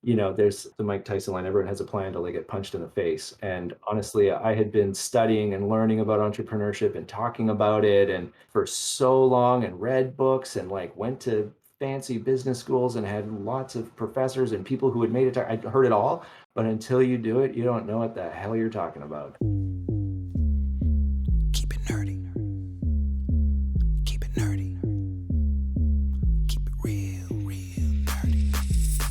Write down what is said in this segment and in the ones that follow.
there's the Mike Tyson line, everyone has a plan until they get punched in the face. And honestly, I had been studying and learning about entrepreneurship and talking about it and for so long and read books and like went to fancy business schools and had lots of professors and people who had made it. I heard it all, but until you do it, you don't know what the hell you're talking about. Keep it nerdy. Keep it nerdy. Keep it real nerdy.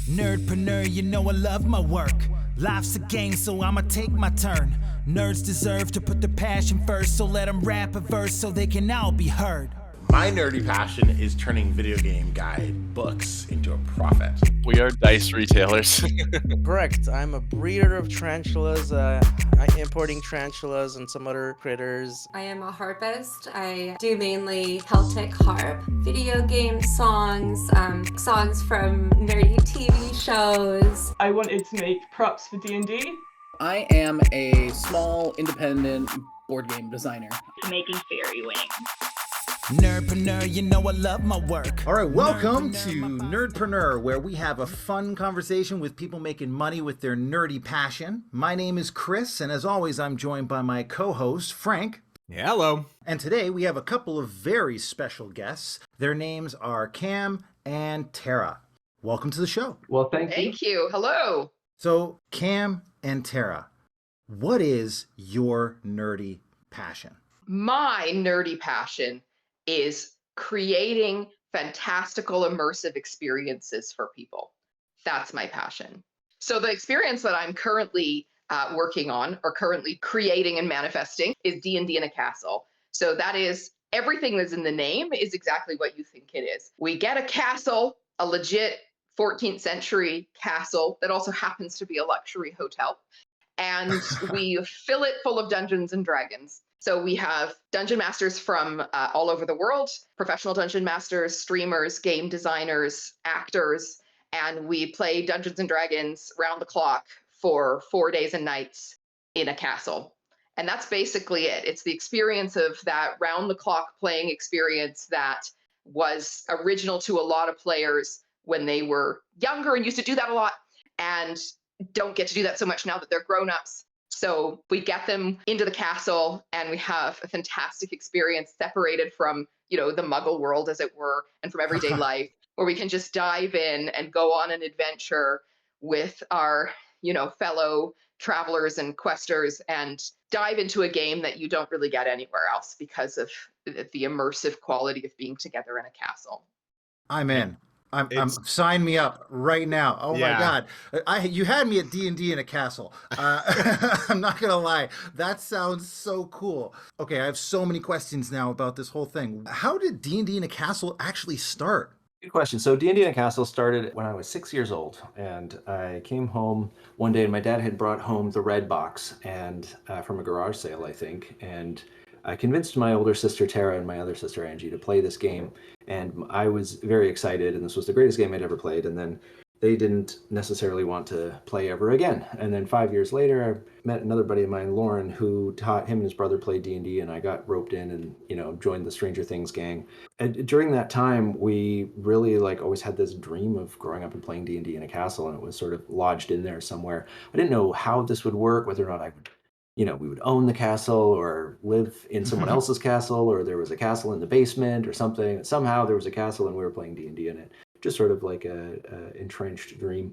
Nerdpreneur, you know I love my work. Life's a game, so I'ma take my turn. Nerds deserve to put their passion first, so let them rap a verse so they can all be heard. My nerdy passion is turning video game guide books into a profit. We are dice retailers. Correct. I'm a breeder of tarantulas. I'm importing tarantulas and some other critters. I am a harpist. I do mainly Celtic harp, video game songs, songs from nerdy TV shows. I wanted to make props for D&D. I am a small independent board game designer. Making fairy wings. Nerdpreneur, you know I love my work. All right, welcome to Nerdpreneur, where we have a fun conversation with people making money with their nerdy passion. My name is Chris, and as always, I'm joined by my co-host, Frank. Hello. And today we have a couple of very special guests. Their names are Cam and Tara. Welcome to the show. Well, thank you. Thank you. Hello. So, Cam and Tara, what is your nerdy passion? My nerdy passion is creating fantastical immersive experiences for people. That's my passion. So the experience that I'm currently working on or currently creating and manifesting is D&D in a castle. So that is everything that's in the name is exactly what you think it is. We get a castle, a legit 14th century castle that also happens to be a luxury hotel. And we fill it full of Dungeons and Dragons. So we have dungeon masters from all over the world, professional dungeon masters, streamers, game designers, actors, and we play Dungeons and Dragons round the clock for 4 days and nights in a castle. And that's basically it. It's the experience of that round the clock playing experience that was original to a lot of players when they were younger and used to do that a lot and don't get to do that so much now that they're grown-ups. So we get them into the castle and we have a fantastic experience separated from, the muggle world, as it were, and from everyday life, where we can just dive in and go on an adventure with our, fellow travelers and questers and dive into a game that you don't really get anywhere else because of the immersive quality of being together in a castle. I'm in. I'm sign me up right now. Oh yeah. My God. You had me at D&D in a castle. I'm not going to lie. That sounds so cool. Okay. I have so many questions now about this whole thing. How did D&D in a castle actually start? Good question. So D&D in a castle started when I was 6 years old, and I came home one day and my dad had brought home the red box and from a garage sale, I think. And I convinced my older sister Tara and my other sister Angie to play this game, and I was very excited, and this was the greatest game I'd ever played. And then they didn't necessarily want to play ever again. And then 5 years later, I met another buddy of mine, Lauren, who taught him and his brother play D&D, and I got roped in and joined the Stranger Things gang. And during that time, we really always had this dream of growing up and playing D&D in a castle, and it was sort of lodged in there somewhere. I didn't know how this would work, whether or not I would we would own the castle or live in someone else's castle, or there was a castle in the basement or something. Somehow there was a castle and we were playing D&D in it. Just sort of like a entrenched dream.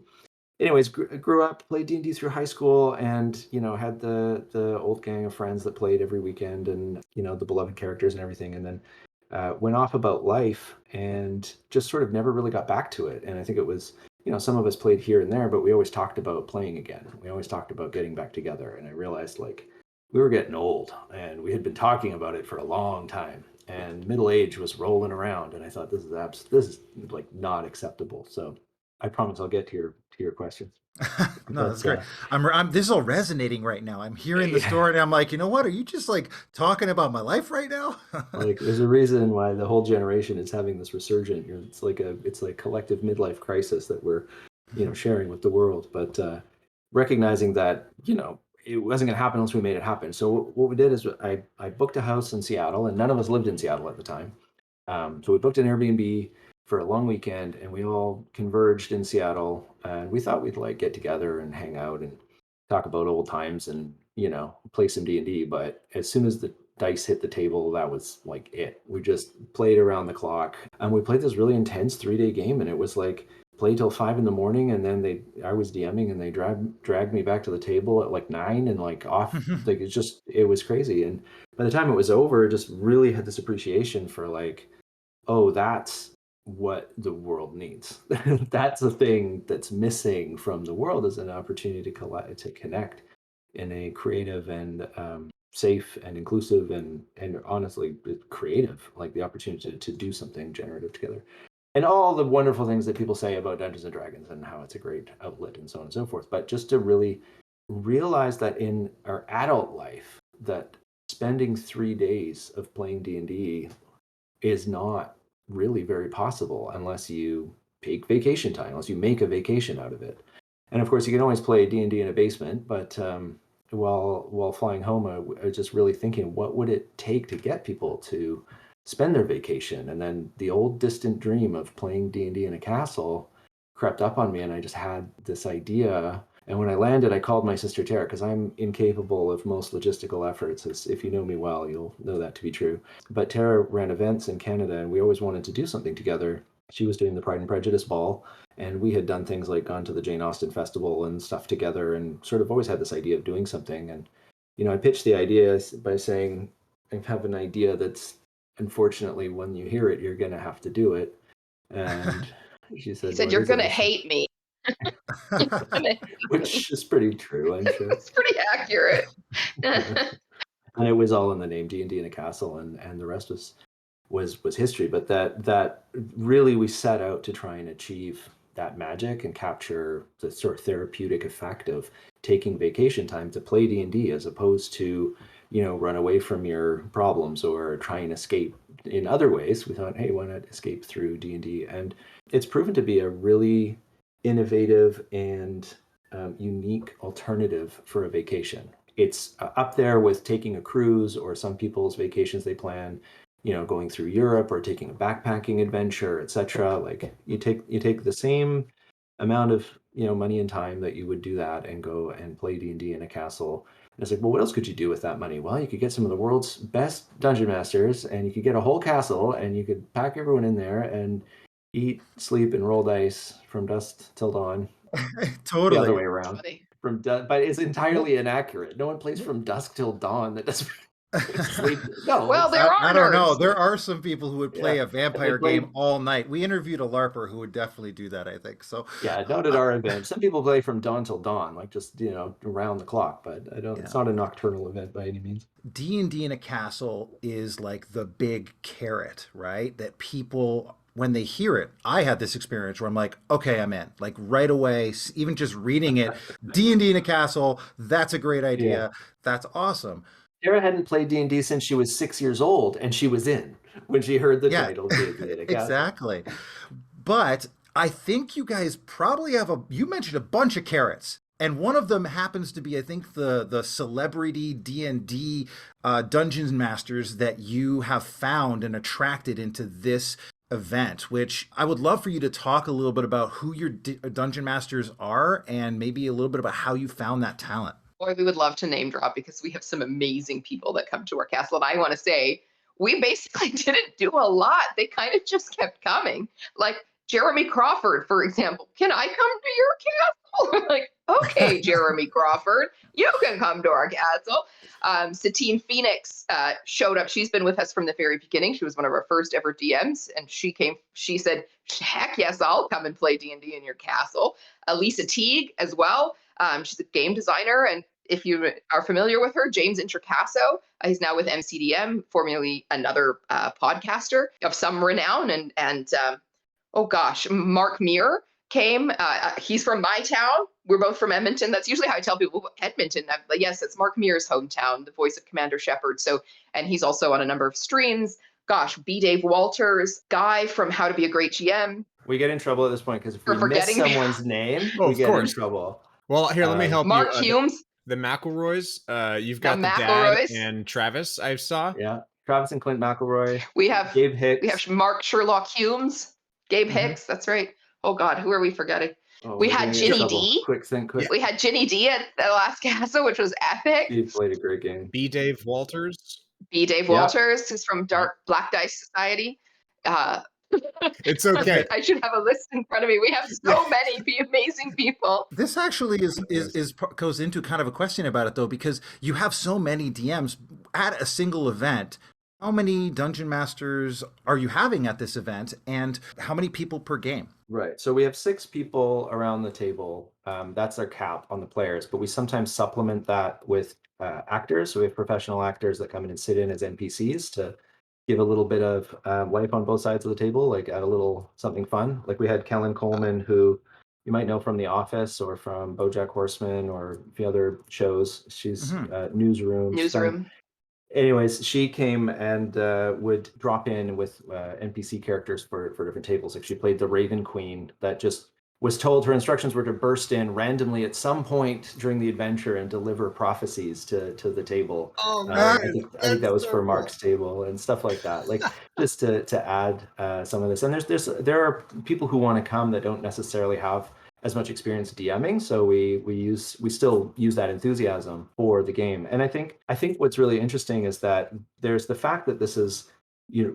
Anyways, grew up, played D&D through high school, and had the old gang of friends that played every weekend, and the beloved characters and everything. And then went off about life and just sort of never really got back to it. And I think it was some of us played here and there, but we always talked about playing again. We always talked about getting back together. And I realized we were getting old, and we had been talking about it for a long time, and middle age was rolling around. And I thought, this is not acceptable. So I promise I'll get to your questions. No, that's great. This is all resonating right now. I'm hearing the story and I'm like, you know what? Are you just talking about my life right now? There's a reason why the whole generation is having this resurgent. It's like collective midlife crisis that we're, sharing with the world. But recognizing that, it wasn't going to happen unless we made it happen. So what we did is I booked a house in Seattle, and none of us lived in Seattle at the time. So we booked an Airbnb for a long weekend, and we all converged in Seattle, and we thought we'd like get together and hang out and talk about old times and, you know, play some D&D. But as soon as the dice hit the table, that was like it. We just played around the clock, and we played this really intense 3-day game, and it was like play till 5 a.m, and then I was DMing, and they dragged me back to the table at like 9 and like off. Like it was crazy. And by the time it was over, I just really had this appreciation for like, oh, that's what the world needs. That's the thing that's missing from the world, is an opportunity to connect in a creative and safe and inclusive and honestly creative, like the opportunity to do something generative together. And all the wonderful things that people say about Dungeons and Dragons and how it's a great outlet and so on and so forth. But just to really realize that in our adult life, that spending 3 days of playing D&D is not really very possible unless you take vacation time, unless you make a vacation out of it. And of course, you can always play D&D in a basement, but while flying home, I was just really thinking, what would it take to get people to spend their vacation? And then the old distant dream of playing D&D in a castle crept up on me, and I just had this idea. And when I landed, I called my sister Tara, because I'm incapable of most logistical efforts. If you know me well, you'll know that to be true. But Tara ran events in Canada, and we always wanted to do something together. She was doing the Pride and Prejudice Ball, and we had done things like gone to the Jane Austen Festival and stuff together, and sort of always had this idea of doing something. And, you know, I pitched the idea by saying, I have an idea that's, unfortunately, when you hear it, you're going to have to do it. And she said, He said, "You're going to hate me." Which is pretty true, I'm sure. It's pretty accurate. And it was all in the name D&D in a castle, and the rest was history. But that really, we set out to try and achieve that magic and capture the sort of therapeutic effect of taking vacation time to play D&D, as opposed to, you know, run away from your problems or try and escape in other ways. We thought, hey, why not escape through D&D? And it's proven to be a really innovative and unique alternative for a vacation. It's up there with taking a cruise, or some people's vacations they plan, you know, going through Europe or taking a backpacking adventure, etc. Like you take the same amount of, you know, money and time that you would do that and go and play D&D in a castle. And it's like, well, what else could you do with that money? Well, you could get some of the world's best dungeon masters, and you could get a whole castle, and you could pack everyone in there and eat, sleep, and roll dice from dusk till dawn. Totally. The other way around. But it's entirely inaccurate. No one plays from dusk till dawn. That doesn't sleep. No. Well, I don't know. There are some people who would play a vampire game all night. We interviewed a LARPer who would definitely do that, I think. So yeah, not at our event. Some people play from dawn till dawn, like just, you know, around the clock. But I don't. Yeah. It's not a nocturnal event by any means. D&D in a castle is like the big carrot, right? That people, when they hear it, I had this experience where I'm like, okay, I'm in. Like right away, even just reading it, D&D in a castle, that's a great idea. Yeah. That's awesome. Tara hadn't played D&D since she was 6 years old, and she was in when she heard the title. Exactly. But I think you guys probably have you mentioned a bunch of carrots. And one of them happens to be, I think, the celebrity D&D dungeon masters that you have found and attracted into this event, which I would love for you to talk a little bit about who your dungeon masters are, and maybe a little bit about how you found that talent. Boy, we would love to name drop, because we have some amazing people that come to our castle. And I want to say, we basically didn't do a lot. They kind of just kept coming. Like Jeremy Crawford, for example. Can I come to your castle? Like, okay, Jeremy Crawford, you can come to our castle. Satine Phoenix showed up. She's been with us from the very beginning. She was one of our first ever DMs, and she said, heck yes, I'll come and play D&D in your castle. Lisa Teague as well. She's a game designer, and if you are familiar with her, James Introcaso, he's now with MCDM, formerly another podcaster of some renown, and oh gosh, Mark Muir came. He's from my town. We're both from Edmonton. That's usually how I tell people Edmonton. But yes, it's Mark Muir's hometown, the voice of Commander Shepard. So, and he's also on a number of streams. Gosh, B. Dave Walters, Guy from How to Be a Great GM. We get in trouble at this point, because if we miss someone's name, we get in trouble. Well, here, let me help Mark you. Mark Humes. The McElroys. You've got the dad and Travis, I saw. Yeah, Travis and Clint McElroy. We have Dave Hicks. We have Mark Sherlock Humes. Gabe Hicks, that's right. Oh God, who are we forgetting? We had Ginny D. Quick. We had Ginny D at the last castle, which was epic. He played a great game. B. Dave Walters. Walters, who's from Black Dice Society. It's okay. I should have a list in front of me. We have so many amazing people. This actually is goes into kind of a question about it though, because you have so many DMs at a single event. How many dungeon masters are you having at this event, and how many people per game? Right. So we have 6 people around the table. That's our cap on the players, but we sometimes supplement that with actors. So we have professional actors that come in and sit in as NPCs to give a little bit of life on both sides of the table, like add a little something fun. Like we had Kellen Coleman, who you might know from The Office or from BoJack Horseman or the other shows. She's Newsroom. Anyways, she came and would drop in with NPC characters for different tables. Like she played the Raven Queen that just was told her instructions were to burst in randomly at some point during the adventure and deliver prophecies to the table. Oh I think that was for Mark's table and stuff like that. Like just to add some of this. And there are people who want to come that don't necessarily have as much experience DMing, so we still use that enthusiasm for the game. And I think what's really interesting is that there's the fact that this is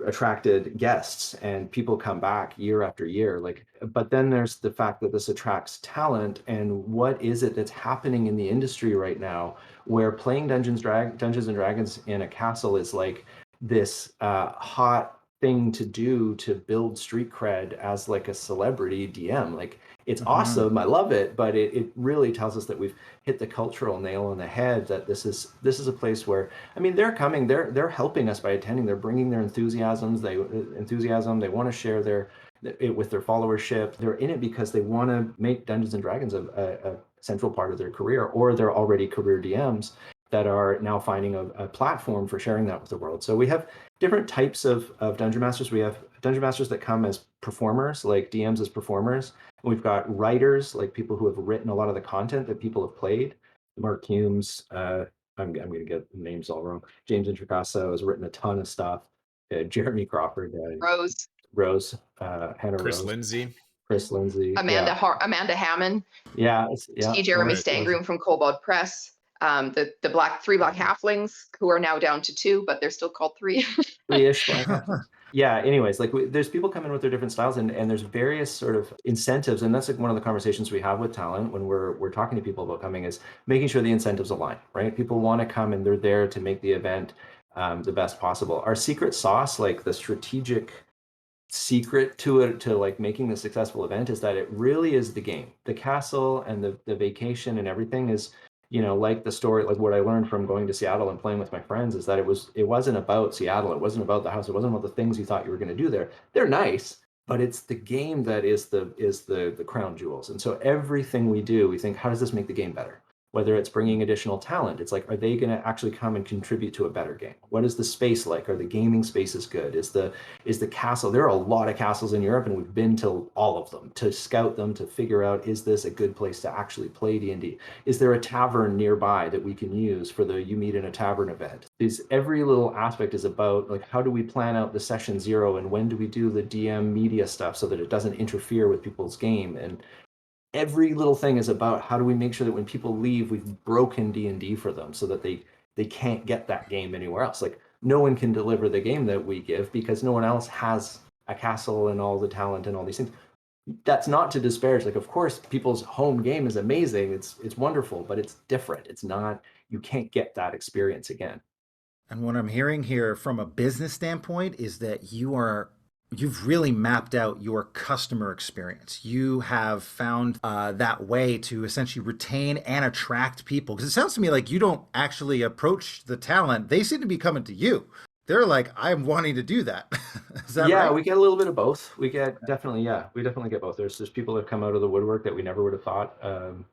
attracted guests and people come back year after year, but then there's the fact that this attracts talent. And what is it that's happening in the industry right now where playing Dungeons and Dragons in a castle is like this hot thing to do to build street cred as like a celebrity DM. Like it's awesome, I love it, but it really tells us that we've hit the cultural nail on the head, that this is a place where, I mean, they're coming, they're helping us by attending, they're bringing their enthusiasm, they want to share it with their followership. They're in it because they want to make Dungeons and Dragons a central part of their career, or they're already career DMs that are now finding a platform for sharing that with the world. So we have different types of Dungeon Masters. We have Dungeon Masters that come as performers, like DMs as performers. And we've got writers, like people who have written a lot of the content that people have played. Mark Humes, I'm going to get the names all wrong. James Introcaso has written a ton of stuff. Jeremy Crawford. Rose. Hannah Chris Rose. Lindsay. Amanda Hammond. Yeah. Jeremy Stangroom from Kobold Press. The three black halflings, who are now down to 2, but they're still called 3. 3-ish black halflings. Yeah, anyways, there's people coming with their different styles, and there's various sort of incentives, and that's like one of the conversations we have with talent when we're talking to people about coming, is making sure the incentives align, right? People want to come and they're there to make the event the best possible. Our secret sauce, like the strategic secret to it, to like making the successful event, is that it really is the game. The castle and the vacation and everything is, like the story, like what I learned from going to Seattle and playing with my friends, is that it wasn't about Seattle. It wasn't about the house. It wasn't about the things you thought you were going to do there. They're nice, but it's the game that is the crown jewels. And so everything we do, we think, how does this make the game better? Whether it's bringing additional talent, it's like, are they going to actually come and contribute to a better game? What is the space like? Are the gaming spaces good? Is the castle? There are a lot of castles in Europe, and we've been to all of them to scout them, to figure out, is this a good place to actually play D&D? Is there a tavern nearby that we can use for the You Meet in a Tavern event? Every little aspect is about, like, how do we plan out the session 0, and when do we do the DM media stuff so that it doesn't interfere with people's game? And every little thing is about, how do we make sure that when people leave, we've broken D&D for them so that they can't get that game anywhere else. Like, no one can deliver the game that we give because no one else has a castle and all the talent and all these things. That's not to disparage. Like, of course, people's home game is amazing. It's wonderful, but it's different. It's not, you can't get that experience again. And what I'm hearing here from a business standpoint is that you've really mapped out your customer experience. You have found that way to essentially retain and attract people. Because it sounds to me like you don't actually approach the talent. They seem to be coming to you. They're like, I'm wanting to do that. Is that right? We get a little bit of both. We definitely get both. There's people that come out of the woodwork that we never would have thought.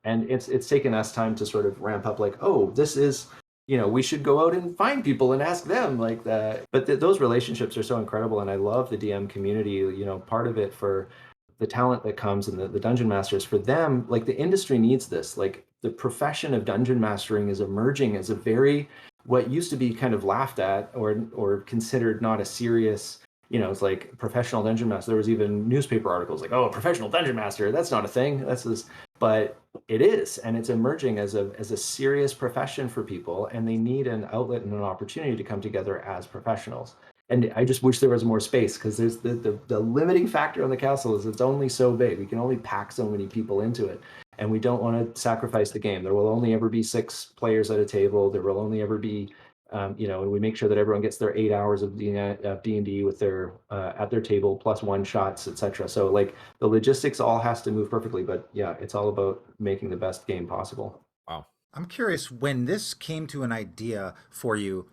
And it's taken us time to sort of ramp up, like, oh, this is, we should go out and find people and ask them like that. But those relationships are so incredible. And I love the DM community, part of it for the talent that comes and the dungeon masters, for them, like, the industry needs this. Like, the profession of dungeon mastering is emerging as a very, what used to be kind of laughed at or considered not a serious it's like professional dungeon master. There was even newspaper articles like, oh, a professional dungeon master, that's not a thing. That's this, but it is, and it's emerging as a serious profession for people, and they need an outlet and an opportunity to come together as professionals. And I just wish there was more space, because there's the limiting factor on the castle is it's only so big. We can only pack so many people into it, and we don't want to sacrifice the game. There will only ever be 6 players at a table. There will only ever be, and we make sure that everyone gets their 8 hours of D&D with their at their table plus 1 shots, etc. So like the logistics all has to move perfectly, but yeah, it's all about making the best game possible. Wow. I'm curious, when this came to an idea for you,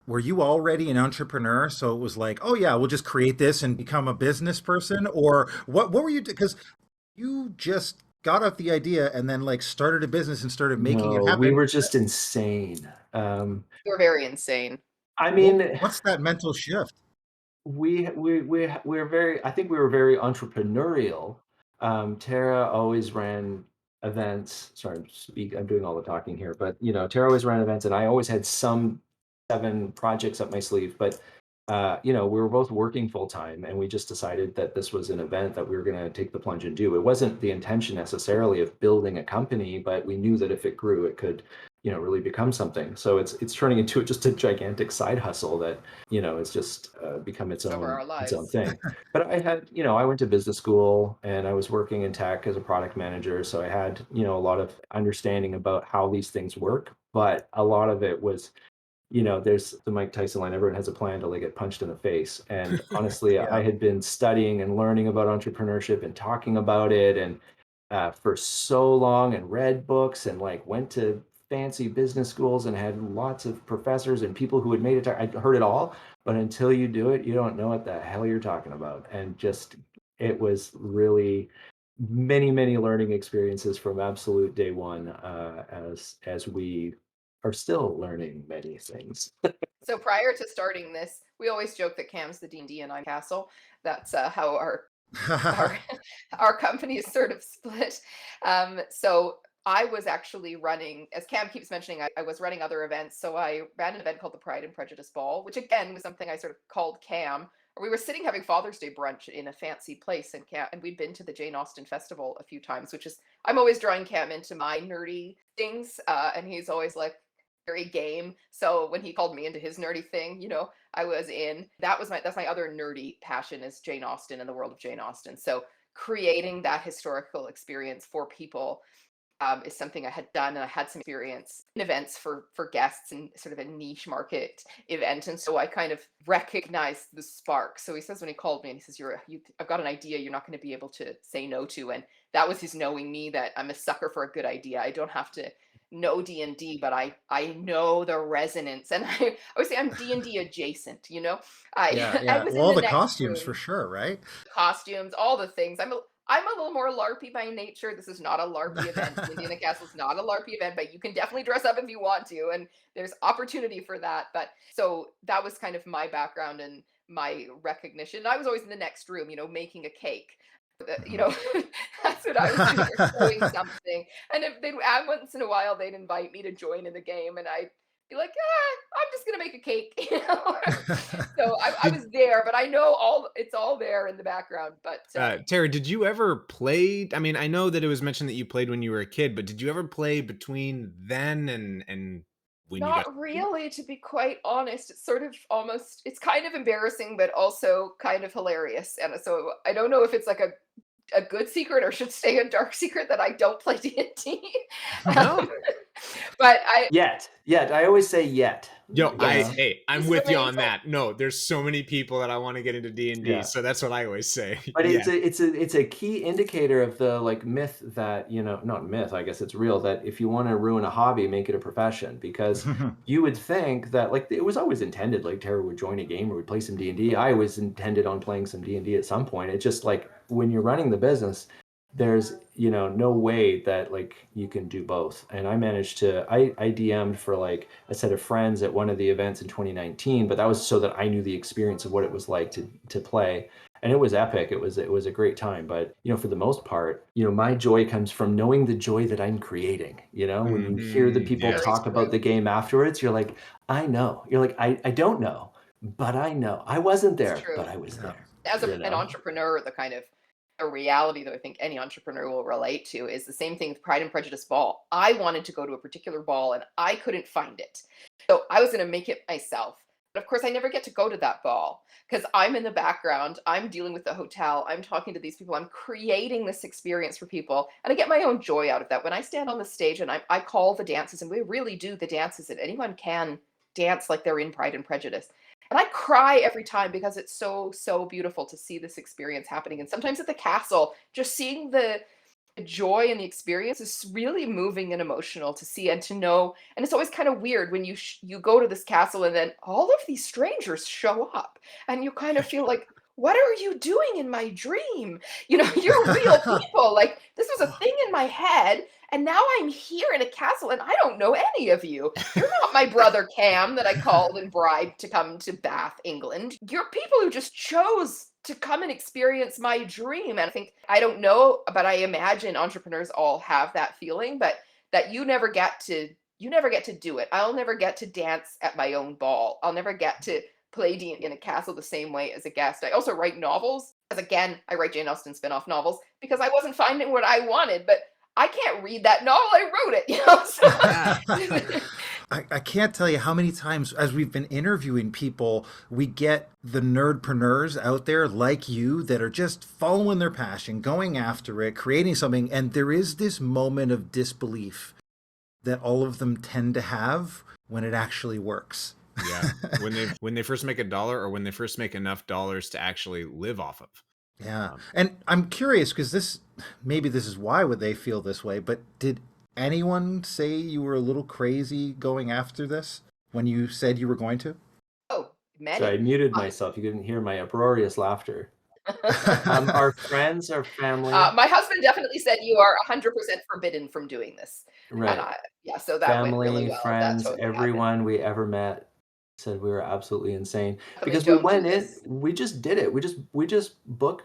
were you already an entrepreneur? So it was like, oh yeah, we'll just create this and become a business person, or what were you, because you just got up the idea and then like started a business and started making it happen. We were just insane. We're very insane. I mean, what's that mental shift? We're very, I think we were very entrepreneurial. Tara always ran events. Sorry, I'm doing all the talking here, but Tara always ran events, and I always had some 7 projects up my sleeve. But we were both working full time, and we just decided that this was an event that we were going to take the plunge and do. It wasn't the intention necessarily of building a company, but we knew that if it grew, it could really become something. So it's turning into just a gigantic side hustle that it's just become its own thing. But I had I went to business school, and I was working in tech as a product manager, so I had a lot of understanding about how these things work. But a lot of it was there's the Mike Tyson line, everyone has a plan till they get punched in the face. And honestly, Yeah. I had been studying and learning about entrepreneurship and talking about it, and for so long, and read books, and like went to fancy business schools and had lots of professors and people who had made it. I heard it all, but until you do it, you don't know what the hell you're talking about. And just, it was really many, many learning experiences from absolute day one, as we are still learning many things. So prior to starting this, we always joke that Cam's the D&D and I'm Castle. That's how our company is sort of split. So I was actually running, as Cam keeps mentioning, I was running other events. So I ran an event called the Pride and Prejudice Ball, which again was something I sort of called Cam. We were sitting having Father's Day brunch in a fancy place, and we'd been to the Jane Austen Festival a few times, which is, I'm always drawing Cam into my nerdy things, and he's always like very game. So when he called me into his nerdy thing, I was in. That's my other nerdy passion, is Jane Austen and the world of Jane Austen. So creating that historical experience for people is something I had done, and I had some experience in events for guests and sort of a niche market event. And so I kind of recognized the spark. So he says, when he called me, and he says, I've got an idea you're not going to be able to say no to. And that was his knowing me that I'm a sucker for a good idea. I don't have to know D&D, but I know the resonance, and I would say I'm D&D adjacent. I was all the costumes room. For sure, right? Costumes, all the things. I'm a little more LARPy by nature. This is not a LARPy event. Indiana Castle is not a LARPy event, but you can definitely dress up if you want to, and there's opportunity for that. But so that was kind of my background and my recognition. I was always in the next room, making a cake. That's what I was doing, doing something. And if once in a while they'd invite me to join in the game, and I'd be like, I'm just gonna make a cake. So I was there, but I know it's all there in the background. But Tara, did you ever play? I mean, I know that it was mentioned that you played when you were a kid, but did you ever play between then and when you Not really, to be quite honest. It's sort of almost, it's kind of embarrassing, but also kind of hilarious. And so I don't know if it's like a good secret or should stay a dark secret that I don't play D&D. No. But Yet. I always say yet. Yo, I'm with you on that. No, there's so many people that I want to get into D&D, so that's what I always say. But it's a key indicator of the like myth that, not myth, I guess it's real, that if you want to ruin a hobby, make it a profession. Because you would think that, like, it was always intended, like Tara would join a game or would play some D&D. I was intended on playing some D&D at some point. It's just like, when you're running the business, there's no way that like you can do both. And I managed to, I DM'd for like a set of friends at one of the events in 2019, but that was so that I knew the experience of what it was like to play. And it was epic. It was a great time. But for the most part, my joy comes from knowing the joy that I'm creating. When you hear the people talk about the game afterwards, you're like, I know. You're like, I don't know, but I know I wasn't It's there, true. but I was there. As You an know? entrepreneur, the kind of a reality that I think any entrepreneur will relate to is the same thing with Pride and Prejudice ball. I wanted to go to a particular ball and I couldn't find it. So I was going to make it myself. But of course, I never get to go to that ball because I'm in the background. I'm dealing with the hotel. I'm talking to these people. I'm creating this experience for people. And I get my own joy out of that. When I stand on the stage and I call the dances, and we really do the dances, and anyone can dance like they're in Pride and Prejudice. And I cry every time because it's so, so beautiful to see this experience happening. And sometimes at the castle, just seeing the joy and the experience is really moving and emotional to see and to know. And it's always kind of weird when you go to this castle and then all of these strangers show up, and you kind of feel like, what are you doing in my dream? You're real people. Like, this was a thing in my head, and now I'm here in a castle and I don't know any of you. You're not my brother Cam that I called and bribed to come to Bath, England. You're people who just chose to come and experience my dream. And I think, I don't know, but I imagine entrepreneurs all have that feeling, but that you never get to do it. I'll never get to dance at my own ball. I'll never get to play in a castle the same way as a guest. I also write novels, because again, I write Jane Austen spin-off novels because I wasn't finding what I wanted, but I can't read that novel. I wrote it. So I can't tell you how many times as we've been interviewing people, we get the nerdpreneurs out there like you that are just following their passion, going after it, creating something. And there is this moment of disbelief that all of them tend to have when it actually works. Yeah. When they first make $1 or when they first make enough dollars to actually live off of. Yeah. And I'm curious because maybe this is why would they feel this way, but did anyone say you were a little crazy going after this when you said you were going to? Oh, many. So I muted myself. You couldn't hear my uproarious laughter. Our friends, our family. My husband definitely said you are 100% forbidden from doing this. Right. And yeah, so that went really Family, well. That friends, totally happened. everyone we ever met said we were absolutely insane Definitely because we don't do went in, this. we just did it. We just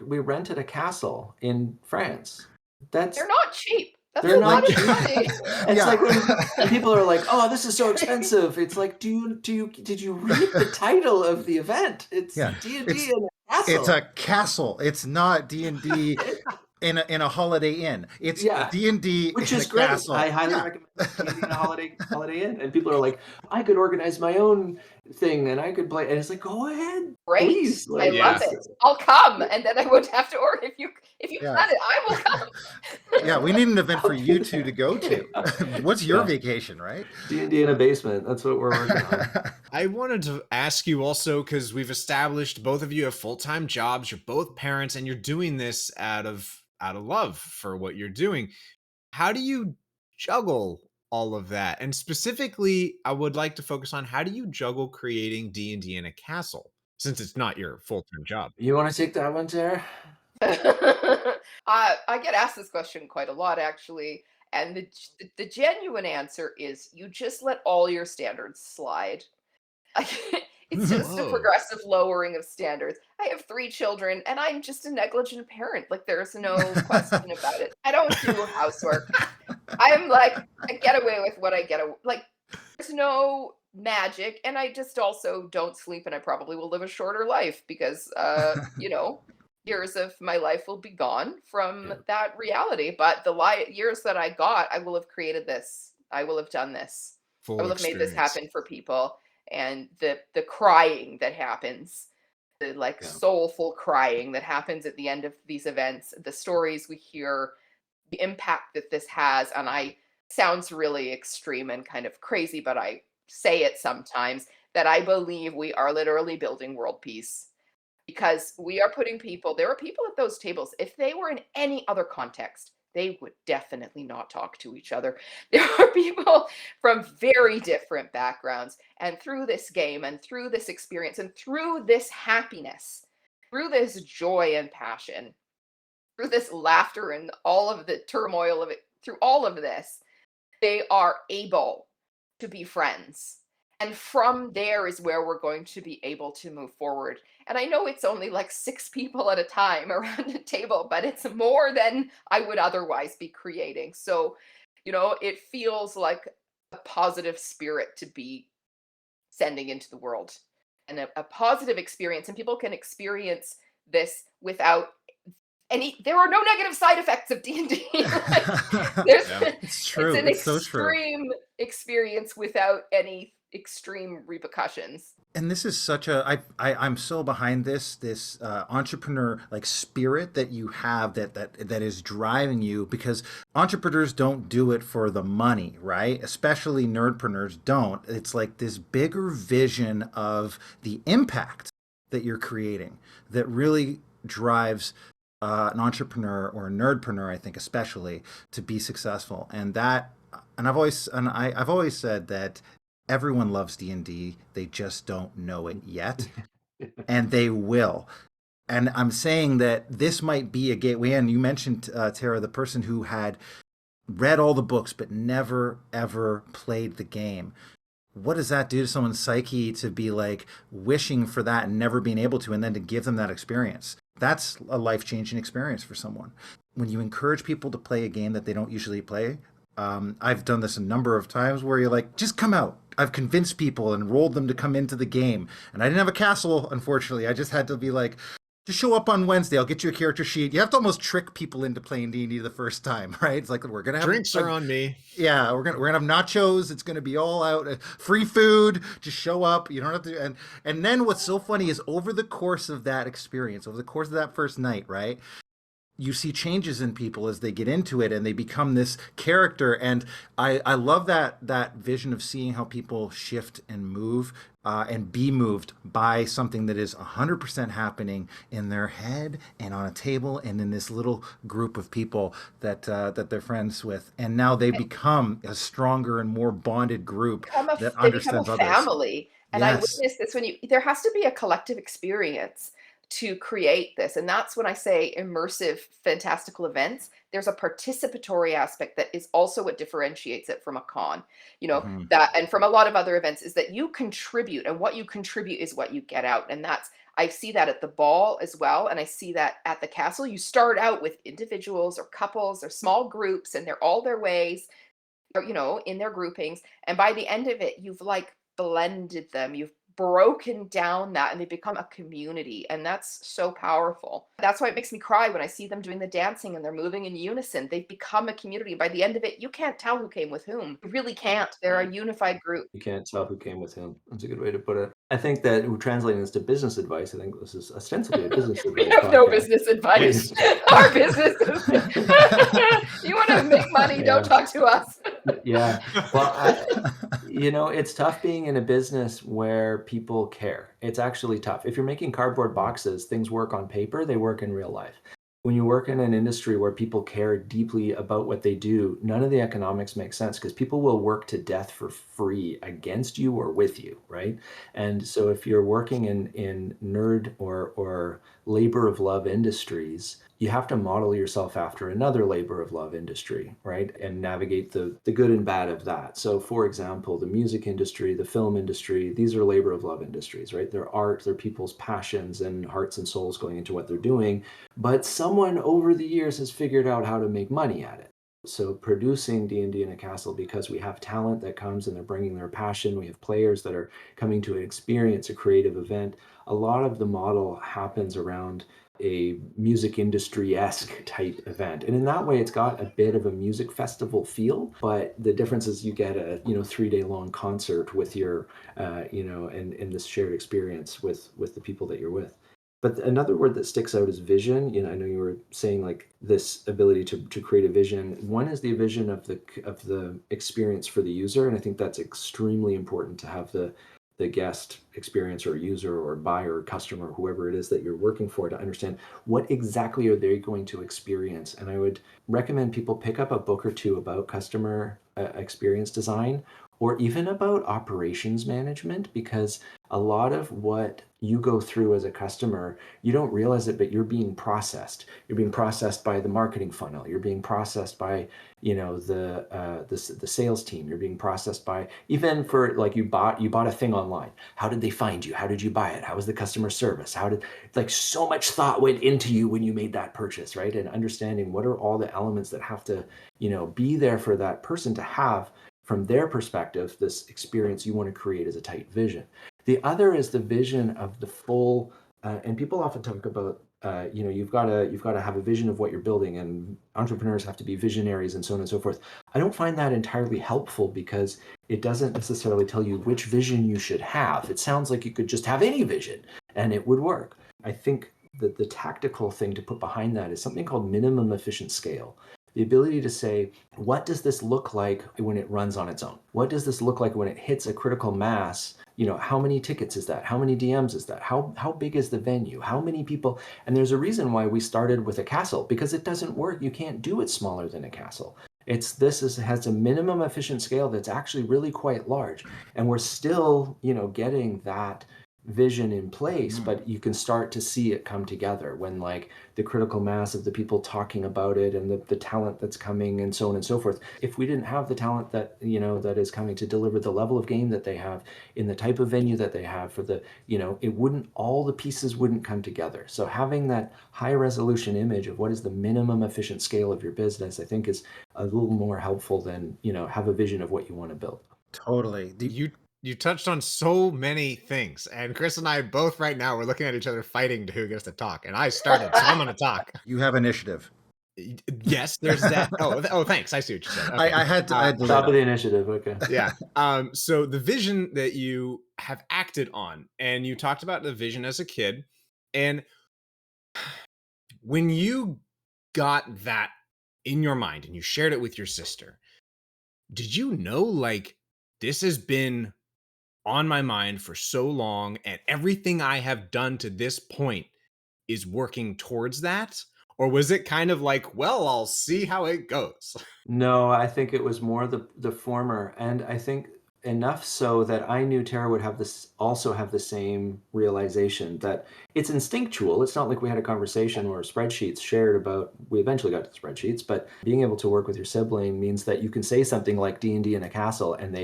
we rented a castle in France. They're not cheap. That's They're a lot not of money. It's like when people are like, "Oh, this is so expensive." It's like, did you read the title of the event? It's D&D in a castle. It's a castle. It's not D&D in a Holiday Inn. It's D&D which in is a great. castle. I highly recommend D&D in a Holiday Inn. And people are like, "I could organize my own thing and I could play." And it's like, "Go ahead, Great. please." I love it. I'll come, and then I would have to order if you plan it. I will come. Yeah, we need an event for you two to go to. What's your vacation, right? D&D in a basement. That's what we're working on. I wanted to ask you also, because we've established both of you have full-time jobs, you're both parents, and you're doing this out of love for what you're doing. How do you juggle all of that? And specifically, I would like to focus on how do you juggle creating D&D in a castle, since it's not your full-time job? You want to take that one, Tara? I get asked this question quite a lot, actually. And the genuine answer is you just let all your standards slide. It's just a progressive lowering of standards. I have 3 children, and I'm just a negligent parent. Like, there's no question about it. I don't do housework. I'm like, I get away with what I get away. Like, there's no magic, and I just also don't sleep, and I probably will live a shorter life because, years of my life will be gone from that reality. But the years that I got, I will have created this. I will have done this. I will have made this happen for people. And the crying that happens, the soulful crying that happens at the end of these events, the stories we hear, the impact that this has, and sounds really extreme and kind of crazy, but I say it sometimes, that I believe we are literally building world peace. Because there are people at those tables, if they were in any other context, they would definitely not talk to each other. There are people from very different backgrounds, and through this game and through this experience and through this happiness, through this joy and passion, through this laughter and all of the turmoil of it, through all of this, they are able to be friends. And from there is where we're going to be able to move forward. And I know it's only like 6 people at a time around a table, but it's more than I would otherwise be creating. So, it feels like a positive spirit to be sending into the world. and a positive experience, and people can experience this without there are no negative side effects of D&D. It's true. It's an It's so true. extreme experience without any extreme repercussions. And this is such a I'm so behind this entrepreneur like spirit that you have that is driving you, because entrepreneurs don't do it for the money, right? Especially nerdpreneurs don't. It's like this bigger vision of the impact that you're creating that really drives an entrepreneur or a nerdpreneur, I think especially, to be successful. And I've always said that everyone loves D&D. They just don't know it yet. And they will. And I'm saying that this might be a gateway. And you mentioned, Tara, the person who had read all the books but never, ever played the game. What does that do to someone's psyche to be like wishing for that and never being able to, and then to give them that experience? That's a life-changing experience for someone. When you encourage people to play a game that they don't usually play, I've done this a number of times where you're like, just come out. I've convinced people and enrolled them to come into the game. And I didn't have a castle, unfortunately. I just had to be like, just show up on Wednesday. I'll get you a character sheet. You have to almost trick people into playing D&D the first time, right? It's like, we're gonna have drinks are on me. Yeah, we're gonna have nachos. It's gonna be all out, free food. Just show up. You don't have to. And then what's so funny is over the course of that experience, over the course of that first night, right? You see changes in people as they get into it and they become this character. And I love that vision of seeing how people shift and move and be moved by something that is 100% happening in their head and on a table and in this little group of people that they're friends with. And now they become a stronger and more bonded group that understands others. Family. And Yes. I witnessed this there has to be a collective experience to create this. And that's when I say immersive, fantastical events. There's a participatory aspect that is also what differentiates it from a con, that, and from a lot of other events, is that you contribute, and what you contribute is what you get out. And I see that at the ball as well. And I see that at the castle. You start out with individuals or couples or small groups, and they're all their ways, or, in their groupings. And by the end of it, you've like blended them. You've broken down that, and they become a community, and that's so powerful. That's why it makes me cry when I see them doing the dancing and they're moving in unison. They've become a community. By the end of it, you can't tell who came with whom. You really can't. They're a unified group. You can't tell who came with whom. That's a good way to put it. I think that we're translating this to business advice. I think this is ostensibly a business advice. We have no business advice. Our business is you want to make money, don't talk to us. Yeah. Well, it's tough being in a business where people care. It's actually tough. If you're making cardboard boxes, things work on paper, they work in real life. When you work in an industry where people care deeply about what they do, none of the economics make sense, because people will work to death for free against you or with you, right? And so if you're working in nerd or labor of love industries, you have to model yourself after another labor of love industry, right? And navigate the good and bad of that. So for example, the music industry, the film industry, these are labor of love industries, right? They're art, they're people's passions and hearts and souls going into what they're doing. But someone over the years has figured out how to make money at it. So producing D&D in a castle, because we have talent that comes and they're bringing their passion, we have players that are coming to experience a creative event. A lot of the model happens around a music industry-esque type event. And in that way, it's got a bit of a music festival feel, but the difference is you get a 3-day long concert with your, and this shared experience with the people that you're with. But another word that sticks out is vision. I know you were saying like this ability to create a vision. One is the vision of the experience for the user, and I think that's extremely important to have the guest experience or user or buyer or customer, whoever it is that you're working for, to understand what exactly are they going to experience. And I would recommend people pick up a book or two about customer experience design, or even about operations management, because a lot of what you go through as a customer, you don't realize it, but you're being processed. You're being processed by the marketing funnel. You're being processed by, the sales team. You're being processed by, even for like you bought a thing online. How did they find you? How did you buy it? How was the customer service? So much thought went into you when you made that purchase, right? And understanding what are all the elements that have to, be there for that person to have, from their perspective, this experience you want to create as a tight vision. The other is the vision of the full, and people often talk about, you've got to have a vision of what you're building, and entrepreneurs have to be visionaries and so on and so forth. I don't find that entirely helpful because it doesn't necessarily tell you which vision you should have. It sounds like you could just have any vision and it would work. I think that the tactical thing to put behind that is something called minimum efficient scale. The ability to say, what does this look like when it runs on its own? What does this look like when it hits a critical mass? How many tickets is that? How many DMs is that? How big is the venue? How many people? And there's a reason why we started with a castle, because it doesn't work. You can't do it smaller than a castle. Has a minimum efficient scale that's actually really quite large. And we're still, getting that vision in place, but you can start to see it come together when like the critical mass of the people talking about it and the talent that's coming and so on and so forth. If we didn't have the talent that that is coming to deliver the level of game that they have in the type of venue that they have for the all the pieces wouldn't come together. So having that high resolution image of what is the minimum efficient scale of your business, I think is a little more helpful than have a vision of what you want to build. Totally. You touched on so many things, and Chris and I both right now we're looking at each other fighting to who gets to talk. And I started, so I'm going to talk. You have initiative. Yes, there's that. Oh, thanks. I see what you said. Okay. I had to top of the initiative. Okay. Yeah. So the vision that you have acted on, and you talked about the vision as a kid, and when you got that in your mind and you shared it with your sister, did you know like this has been on my mind for so long and everything I have done to this point is working towards that? Or was it kind of like, well, I'll see how it goes? No, I think it was more the former. And I think enough so that I knew Tara would have the same realization that it's instinctual. It's not like we had a conversation or spreadsheets shared about, we eventually got to the spreadsheets, but being able to work with your sibling means that you can say something like D&D in a castle and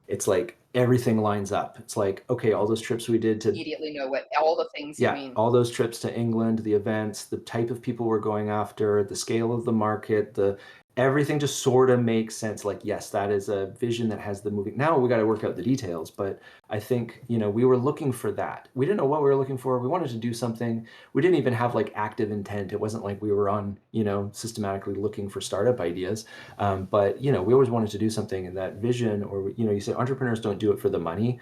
it's like everything lines up. It's like, okay, all those trips we did to Immediately know what all the things you mean. all those trips to England, the events, the type of people we're going after, the scale of the market, everything just sort of makes sense. Like, yes, that is a vision that has the moving. Now we got to work out the details, but I think, we were looking for that. We didn't know what we were looking for. We wanted to do something. We didn't even have like active intent. It wasn't like we were on, systematically looking for startup ideas. But, we always wanted to do something, and that vision, or, you say entrepreneurs don't do it for the money.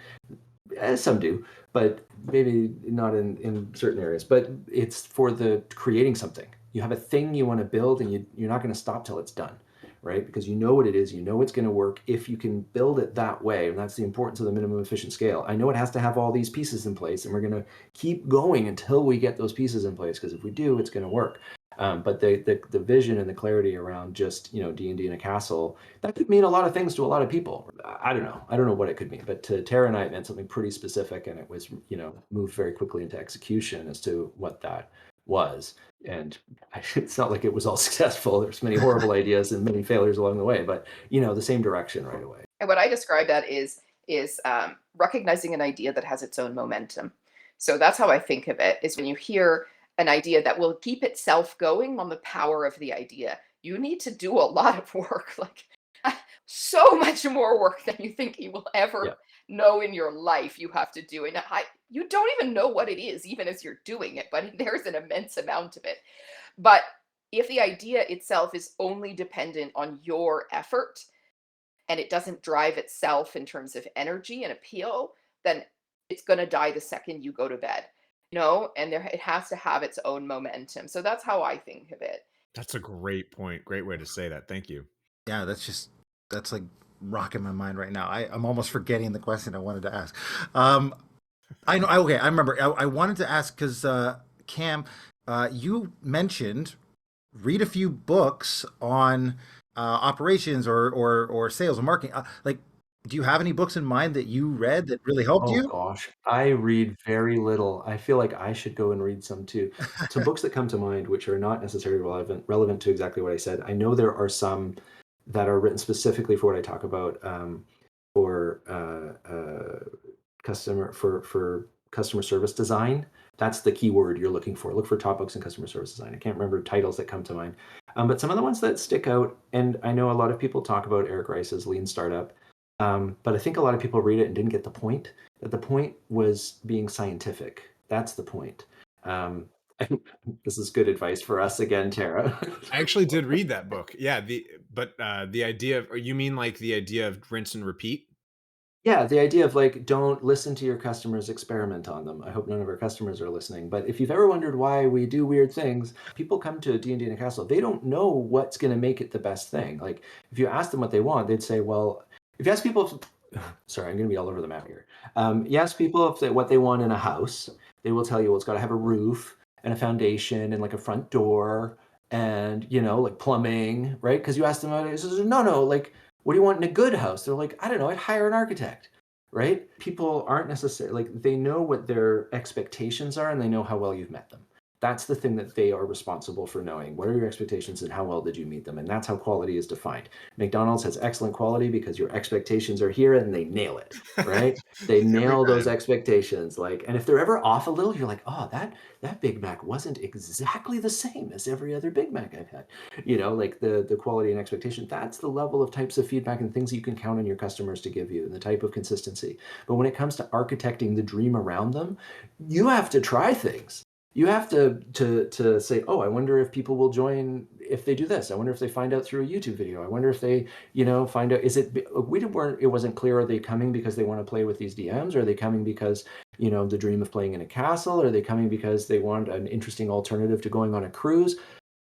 Some do, but maybe not in certain areas. But it's for the creating something. You have a thing you want to build, and you're not going to stop till it's done, right? Because you know what it is, you know it's going to work if you can build it that way. And that's the importance of the minimum efficient scale. I know it has to have all these pieces in place, and we're going to keep going until we get those pieces in place, because if we do, it's going to work. But the vision and the clarity around just D&D in a castle, that could mean a lot of things to a lot of people. I don't know what it could mean, but to Tara and I, it meant something pretty specific, and it was moved very quickly into execution as to what that was. And it's not like it was all successful. There's many horrible ideas and many failures along the way, but the same direction right away. And what I describe that is recognizing an idea that has its own momentum. So that's how I think of it, is when you hear an idea that will keep itself going on the power of the idea, you need to do a lot of work, like so much more work than you think you will ever know in your life you have to do. And you don't even know what it is, even as you're doing it, but there's an immense amount of it. But if the idea itself is only dependent on your effort and it doesn't drive itself in terms of energy and appeal, then it's going to die the second you go to bed. And it has to have its own momentum. So that's how I think of it. That's a great point. Great way to say that. Thank you. Yeah, that's like rocking my mind right now. I'm almost forgetting the question I wanted to ask. I know. Okay, I remember. I wanted to ask because Cam, you mentioned read a few books on operations or sales and marketing. Do you have any books in mind that you read that really helped you? Oh gosh, I read very little. I feel like I should go and read some too. Some books that come to mind, which are not necessarily relevant to exactly what I said. I know there are some that are written specifically for what I talk about, for customer service design. That's the key word you're looking for. Look for top books in customer service design. I can't remember titles that come to mind, but some of the ones that stick out, and I know a lot of people talk about Eric Rice's Lean Startup. But I think a lot of people read it and didn't get the point. That the point was being scientific. That's the point. I think this is good advice for us again, Tara. I actually did read that book. Yeah, the idea of, or you mean like the idea of rinse and repeat? Yeah, the idea of like, don't listen to your customers, experiment on them. I hope none of our customers are listening. But if you've ever wondered why we do weird things, people come to D&D in a castle. They don't know what's going to make it the best thing. Like if you ask them what they want, they'd say, well, if you ask people, sorry, I'm going to be all over the map here. You ask people what they want in a house, they will tell you, well, it's got to have a roof and a foundation and like a front door and, like plumbing, right? Because you ask them, it says, no, like, what do you want in a good house? They're like, I don't know, I'd hire an architect, right? People aren't necessarily like, they know what their expectations are and they know how well you've met them. That's the thing that they are responsible for knowing. What are your expectations and how well did you meet them? And that's how quality is defined. McDonald's has excellent quality because your expectations are here and they nail it, right? They nail those expectations. And if they're ever off a little, you're like, oh, that Big Mac wasn't exactly the same as every other Big Mac I've had. Like the quality and expectation, that's the level of types of feedback and things you can count on your customers to give you and the type of consistency. But when it comes to architecting the dream around them, you have to try things. You have to say, oh, I wonder if people will join if they do this. I wonder if they find out through a YouTube video. I wonder if they, find out, it wasn't clear, are they coming because they want to play with these DMs? Or are they coming because, the dream of playing in a castle? Or are they coming because they want an interesting alternative to going on a cruise?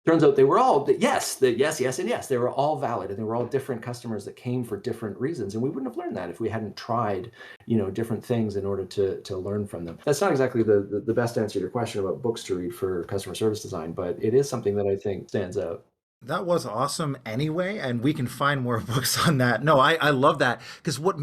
Turns out they were all yes, and yes. They were all valid, and they were all different customers that came for different reasons. And we wouldn't have learned that if we hadn't tried, different things in order to learn from them. That's not exactly the best answer to your question about books to read for customer service design, but it is something that I think stands out. That was awesome anyway, and we can find more books on that. No, I love that, because what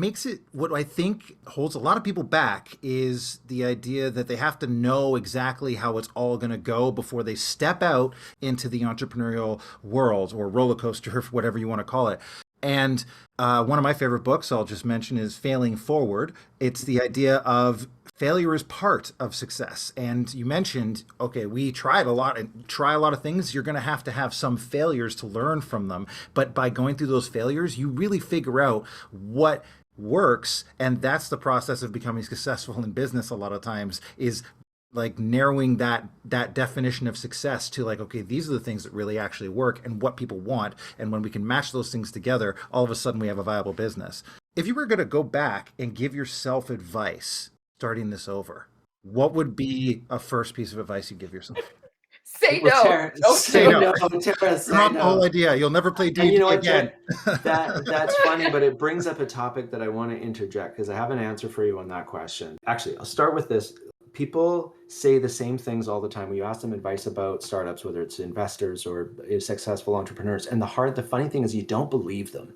I think holds a lot of people back is the idea that they have to know exactly how it's all going to go before they step out into the entrepreneurial world, or roller coaster, or whatever you want to call it. And one of my favorite books I'll just mention is Failing Forward. It's the idea of failure is part of success. And you mentioned, okay, we tried a lot and try a lot of things. You're going to have some failures to learn from them. But by going through those failures, you really figure out what works. And that's the process of becoming successful in business a lot of times, is like narrowing that definition of success to like, okay, these are the things that really actually work and what people want. And when we can match those things together, all of a sudden we have a viable business. If you were going to go back and give yourself advice starting this over, what would be a first piece of advice you give yourself? Say no. Tara, say no. Tara, say Drop no. the whole idea. You'll never play D&D again. That's funny, but it brings up a topic that I want to interject because I have an answer for you on that question. Actually, I'll start with this. People say the same things all the time. When you ask them advice about startups, whether it's investors or successful entrepreneurs, and the funny thing is you don't believe them.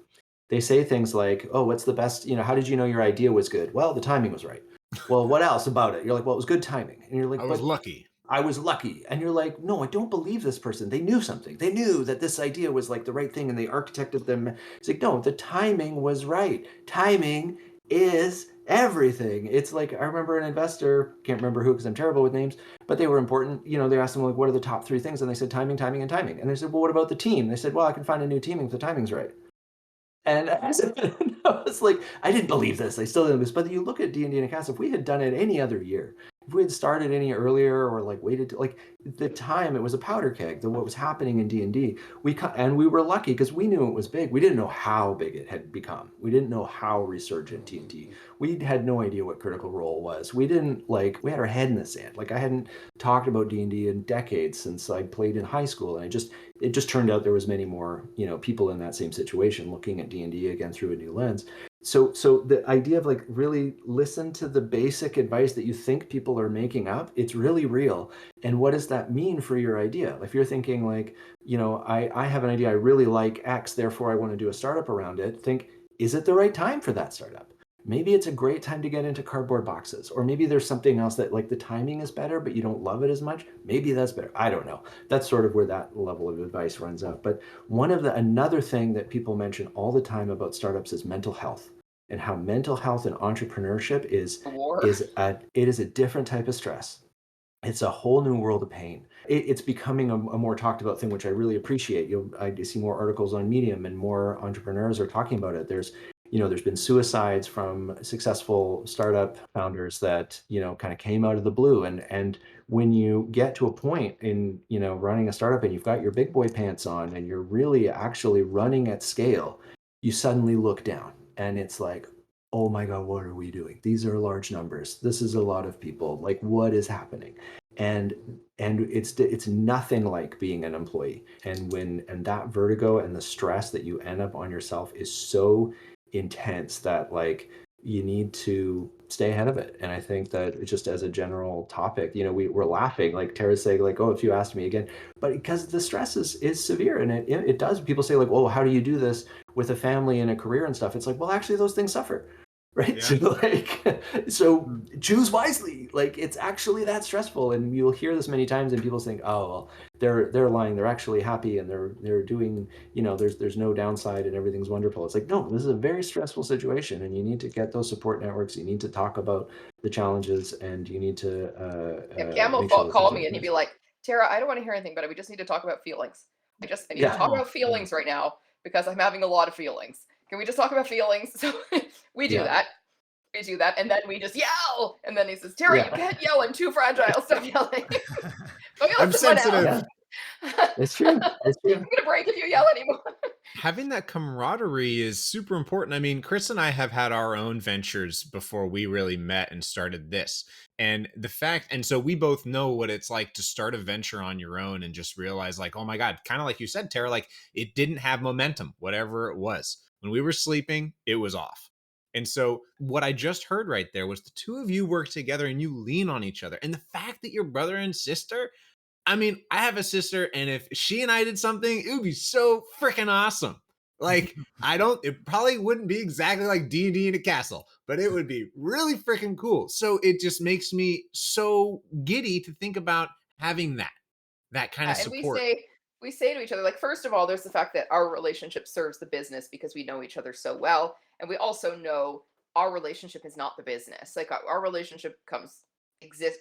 They say things like, oh, what's the best, how did you know your idea was good? Well, the timing was right. Well, what else about it? You're like, well, it was good timing. And you're like, I was lucky. I was lucky. And you're like, no, I don't believe this person. They knew something. They knew that this idea was like the right thing and they architected them. It's like, no, the timing was right. Timing is everything. It's like, I remember an investor, can't remember who because I'm terrible with names, but they were important. They asked them, like, what are the top 3 things? And they said timing, timing, and timing. And they said, well, what about the team? They said, well, I can find a new teaming if the timing's right. And I was like, I didn't believe this. I still didn't believe this. But you look at D&D and a Cast, if we had done it any other year, if we had started any earlier or like waited to, like the time, it was a powder keg. What was happening in D&D, and we were lucky because we knew it was big. We didn't know how big it had become. We didn't know how resurgent D&D. We had no idea what Critical Role was. We had our head in the sand. Like I hadn't talked about D&D in decades since I played in high school, and it just turned out there was many more people in that same situation looking at D&D again through a new lens. So the idea of like really listen to the basic advice that you think people are making up, it's really real. And what does that mean for your idea? If you're thinking like, I have an idea, I really like X, therefore I want to do a startup around it, think, is it the right time for that startup? Maybe it's a great time to get into cardboard boxes, or maybe there's something else that like the timing is better, but you don't love it as much. Maybe that's better. I don't know. That's sort of where that level of advice runs out. But another thing that people mention all the time about startups is mental health, and how mental health and entrepreneurship is a different type of stress. It's a whole new world of pain. It's becoming a more talked about thing, which I really appreciate. I see more articles on Medium and more entrepreneurs are talking about it. There's there's been suicides from successful startup founders that, kind of came out of the blue. And when you get to a point in, running a startup and you've got your big boy pants on and you're really actually running at scale, you suddenly look down and it's like, oh my God, what are we doing? These are large numbers. This is a lot of people. Like, what is happening? And it's nothing like being an employee. And that vertigo and the stress that you end up on yourself is so intense that like you need to stay ahead of it. And I think that just as a general topic, we're laughing, like Tara's saying, like, oh, if you asked me again, but because the stress is severe, and it does. People say like, oh, how do you do this with a family and a career and stuff? It's like, well, actually those things suffer. Right. Yeah. So choose wisely. Like, it's actually that stressful. And you'll hear this many times and people think, oh, well, they're lying. They're actually happy and they're doing, there's no downside and everything's wonderful. It's like, no, this is a very stressful situation and you need to get those support networks. You need to talk about the challenges and you need to Cam will make sure call me and he'd be like, Tara, I don't want to hear anything, but we just need to talk about feelings. I need to talk about feelings right now because I'm having a lot of feelings. Can we just talk about feelings? So we do that. We do that. And then we just yell. And then he says, Tara, you can't yell. I'm too fragile. Stop yelling. I'm sensitive. It's true. It's true. I'm going to break if you yell anymore. Having that camaraderie is super important. I mean, Chris and I have had our own ventures before we really met and started this. And so we both know what it's like to start a venture on your own and just realize like, oh my God, kind of like you said, Tara, like it didn't have momentum, whatever it was. When we were sleeping, it was off. And so what I just heard right there was the two of you work together and you lean on each other. And the fact that you're brother and sister, I mean, I have a sister, and if she and I did something, it would be so freaking awesome. Like, it probably wouldn't be exactly like D&D in a castle, but it would be really freaking cool. So it just makes me so giddy to think about having that kind of support. And we say to each other, like, first of all, there's the fact that our relationship serves the business because we know each other so well. And we also know our relationship is not the business. Like, our relationship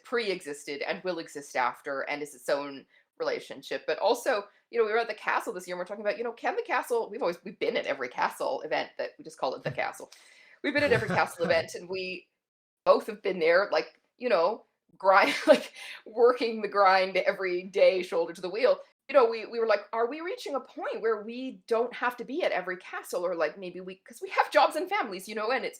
pre-existed and will exist after and is its own relationship. But also, we were at the castle this year and we're talking about, can the castle, we've been at every castle event that we just call it the castle. We've been at every castle event and we both have been there, like, grind, like working the grind every day, shoulder to the wheel. We were like, are we reaching a point where we don't have to be at every castle? Or like maybe because we have jobs and families, and it's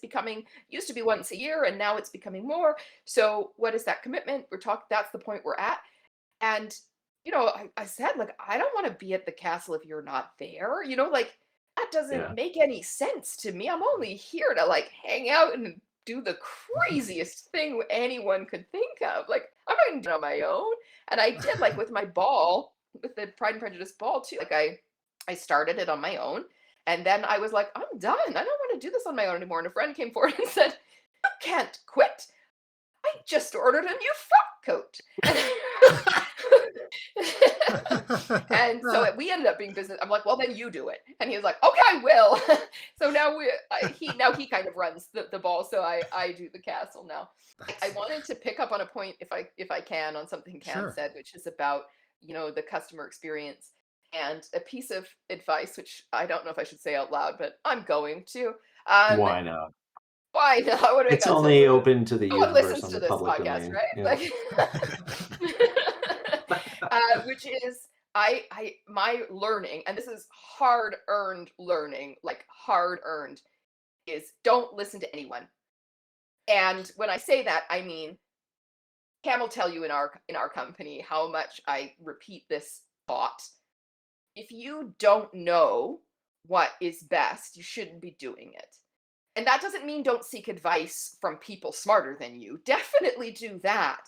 used to be once a year and now it's becoming more. So what is that commitment? That's the point we're at. And, I said, like, I don't want to be at the castle if you're not there, like that doesn't make any sense to me. I'm only here to like hang out and do the craziest thing anyone could think of. Like, I'm not going to do it on my own. And I did, like, with my ball, with the Pride and Prejudice ball too. Like, I started it on my own. And then I was like, I'm done. I don't want to do this on my own anymore. And a friend came forward and said, you can't quit. I just ordered a new frock coat. And so we ended up being business. I'm like, well, then you do it. And he was like, okay, I will. So now he kind of runs the ball. So I do the castle now. I wanted to pick up on a point, if I can, on something Cam said, which is about, the customer experience, and a piece of advice, which I don't know if I should say out loud, but I'm going to. Why not? Why not? It's only open to the universe listens on to the this public podcast, domain. right? Yeah. Which is my learning, and this is hard-earned learning, like hard-earned, is don't listen to anyone. And when I say that, I mean, Cam will tell you in our company how much I repeat this thought. If you don't know what is best, you shouldn't be doing it. And that doesn't mean don't seek advice from people smarter than you. Definitely do that.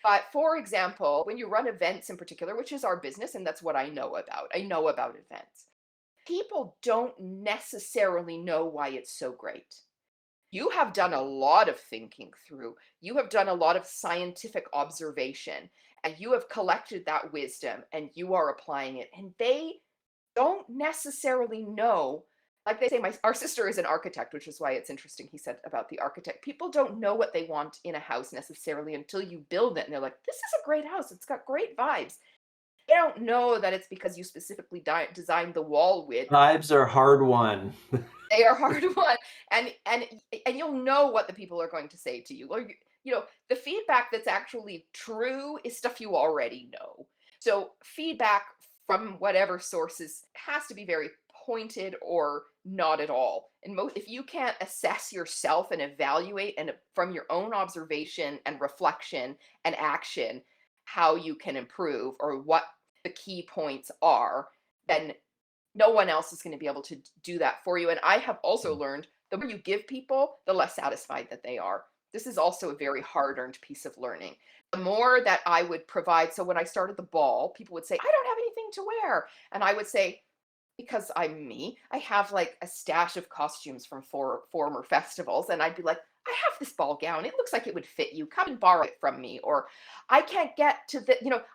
But for example, when you run events in particular, which is our business, and that's what I know about events, people don't necessarily know why it's so great. You have done a lot of thinking through, you have done a lot of scientific observation, and you have collected that wisdom and you are applying it. And they don't necessarily know. Like they say, our sister is an architect, which is why it's interesting he said about the architect. People don't know what they want in a house necessarily until you build it. And they're like, this is a great house. It's got great vibes. They don't know that it's because you specifically designed the wall width. Vibes are hard won. They are hard won, and you'll know what the people are going to say to you. Or the feedback that's actually true is stuff you already know. So feedback from whatever sources has to be very pointed or not at all. And if you can't assess yourself and evaluate and from your own observation and reflection and action how you can improve or what the key points are, then no one else is going to be able to do that for you. And I have also learned the more you give people, the less satisfied that they are. This is also a very hard earned piece of learning. The more that I would provide, so when I started the ball, people would say, I don't have anything to wear. And I would say, because I'm me, I have like a stash of costumes from former festivals. And I'd be like, I have this ball gown. It looks like it would fit you. Come and borrow it from me. Or I can't get to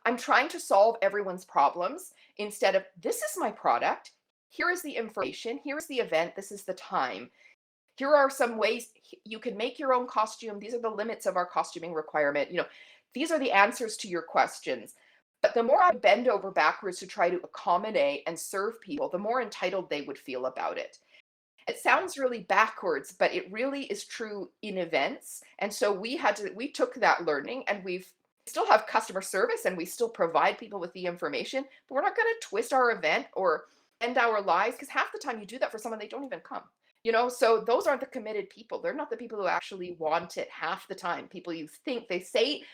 I'm trying to solve everyone's problems instead of this is my product. Here is the information. Here is the event. This is the time. Here are some ways you can make your own costume. These are the limits of our costuming requirement. These are the answers to your questions. But the more I bend over backwards to try to accommodate and serve people, the more entitled they would feel about it. It sounds really backwards, but it really is true in events. And so we took that learning and we still have customer service and we still provide people with the information, but we're not going to twist our event or end our lives, because half the time you do that for someone, they don't even come. So those aren't the committed people. They're not the people who actually want it half the time. People say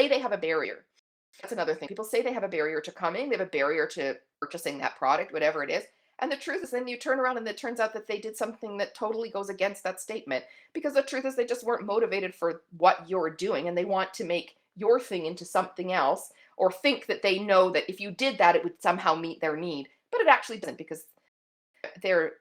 they have a barrier. That's another thing. People say they have a barrier to coming, they have a barrier to purchasing that product, whatever it is. And the truth is, then you turn around and it turns out that they did something that totally goes against that statement. Because the truth is, they just weren't motivated for what you're doing and they want to make your thing into something else, or think that they know that if you did that, it would somehow meet their need. But it actually doesn't, because they're,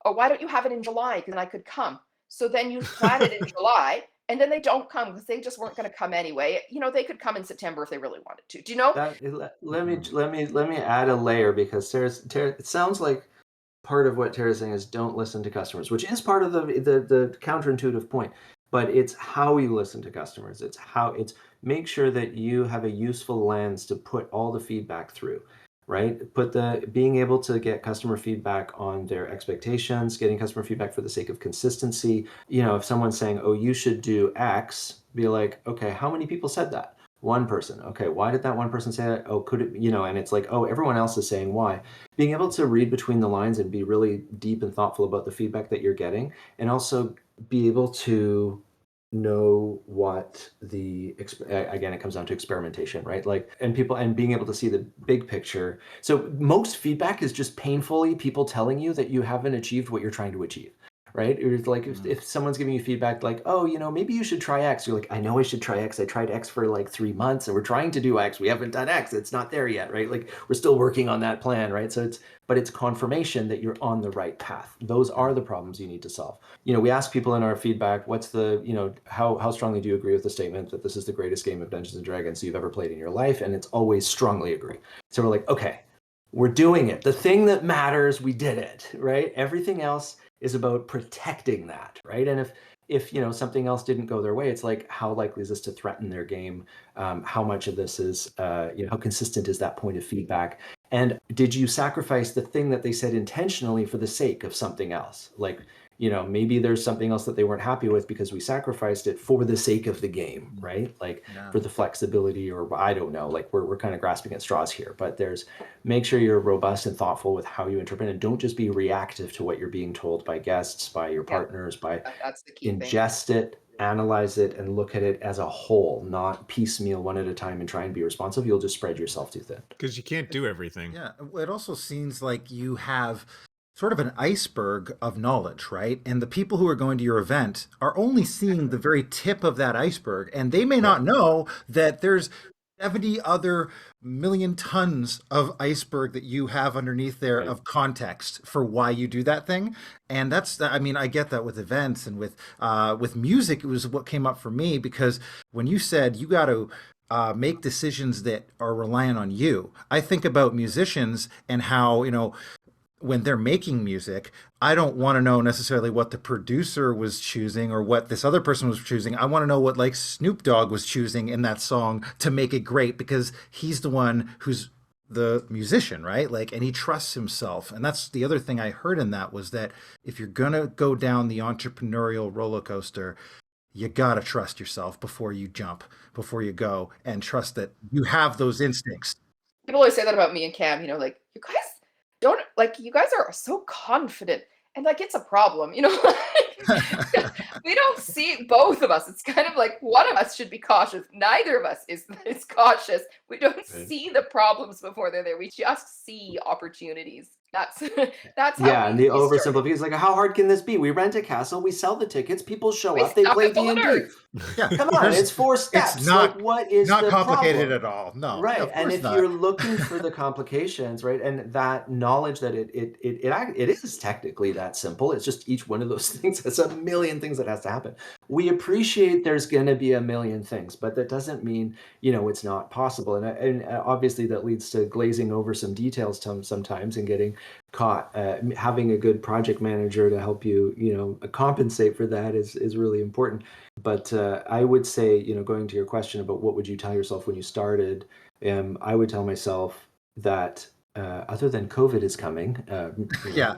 oh, why don't you have it in July? Because then I could come. So then you plan it in July. And then they don't come because they just weren't going to come anyway. They could come in September if they really wanted to. Do you know? Let me add a layer, because Tara, it sounds like part of what Tara's saying is don't listen to customers, which is part of the counterintuitive point. But it's how you listen to customers. It's make sure that you have a useful lens to put all the feedback through. Right? Being able to get customer feedback on their expectations, getting customer feedback for the sake of consistency. If someone's saying, oh, you should do X, be like, okay, how many people said that? One person. Okay, why did that one person say that? Oh, could it, and it's like, oh, everyone else is saying why. Being able to read between the lines and be really deep and thoughtful about the feedback that you're getting, and also be able to know what again, it comes down to experimentation, right? And being able to see the big picture. So most feedback is just painfully people telling you that you haven't achieved what you're trying to achieve, right? It's like if someone's giving you feedback like, oh, maybe you should try X. You're like, I know I should try X. I tried X for like 3 months and we're trying to do X. We haven't done X. It's not there yet, right? Like we're still working on that plan, right? So it's confirmation that you're on the right path. Those are the problems you need to solve. We ask people in our feedback, what's the, how strongly do you agree with the statement that this is the greatest game of Dungeons and Dragons you've ever played in your life? And it's always strongly agree. So we're like, okay, we're doing it. The thing that matters, we did it, right? Everything else is about protecting that, right? And if something else didn't go their way, it's like, how likely is this to threaten their game? How much of this is, how consistent is that point of feedback? And did you sacrifice the thing that they said intentionally for the sake of something else? Like, maybe there's something else that they weren't happy with because we sacrificed it for the sake of the game, right? Like for the flexibility, or I don't know, like we're kind of grasping at straws here, but make sure you're robust and thoughtful with how you interpret, and don't just be reactive to what you're being told by guests, by your partners, that's the key ingest thing. it, analyze it, and look at it as a whole, not piecemeal one at a time and try and be responsive. You'll just spread yourself too thin. Because you can't do everything. Yeah. It also seems like you have sort of an iceberg of knowledge, right? And the people who are going to your event are only seeing the very tip of that iceberg, and they may not know that there's 70 other million tons of iceberg that you have underneath there of context for why you do that thing. And I get that with events, and with music, it was what came up for me, because when you said you got to make decisions that are reliant on you, I think about musicians and how, when they're making music, I don't want to know necessarily what the producer was choosing or what this other person was choosing. I want to know what Snoop Dogg was choosing in that song to make it great, because he's the one who's the musician, right? Like, and he trusts himself. And that's the other thing I heard in that, was that if you're going to go down the entrepreneurial roller coaster, you got to trust yourself before you jump, before you go, and trust that you have those instincts. People always say that about me and Cam, you know, like, you guys don't, like, you guys are so confident, and like, it's a problem, you know. We don't see both of us. It's kind of like one of us should be cautious. Neither of us is cautious. We don't see the problems before they're there. We just see opportunities. That's how Yeah, and the we started. oversimplification is like, how hard can this be? We rent a castle, we sell the tickets, people show We up, they suck play at the D&D. nerds. Yeah, Come on, it's 4 steps. It's not, like, what is not the complicated problem? at all. No, Right, of and course if not. you're looking for the complications, right, and that knowledge that it is technically that simple. It's just each one of those things. It's a million things that has to happen. We appreciate there's going to be a million things, but that doesn't mean, you know, it's not possible. And obviously that leads to glazing over some details sometimes and getting caught. Having a good project manager to help you, you know, compensate for that is really important. But I would say, you know, going to your question about what would you tell yourself when you started, I would tell myself that other than COVID is coming, Yeah,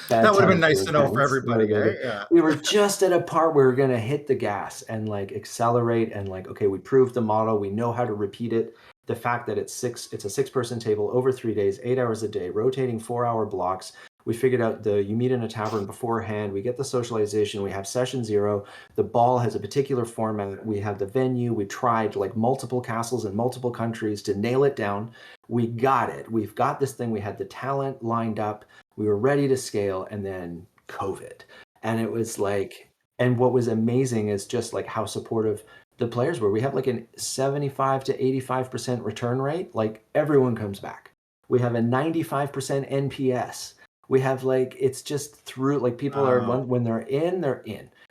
that would have been nice to know for everybody. Yeah, we were just at a part where we're going to hit the gas and like accelerate and like, okay, we proved the model, we know how to repeat it. The fact that it's a 6-person table over 3 days, 8 hours a day, rotating 4-hour blocks. We figured out you meet in a tavern beforehand, we get the socialization, we have session 0, the ball has a particular format, we have the venue, we tried like multiple castles in multiple countries to nail it down. We got it. We've got this thing, we had the talent lined up, we were ready to scale, and then COVID. And it was like, and what was amazing is just like how supportive the players were. We have like a 75 to 85% return rate. Like everyone comes back. We have a 95% NPS. We have like, it's just through, like people are, when they're in,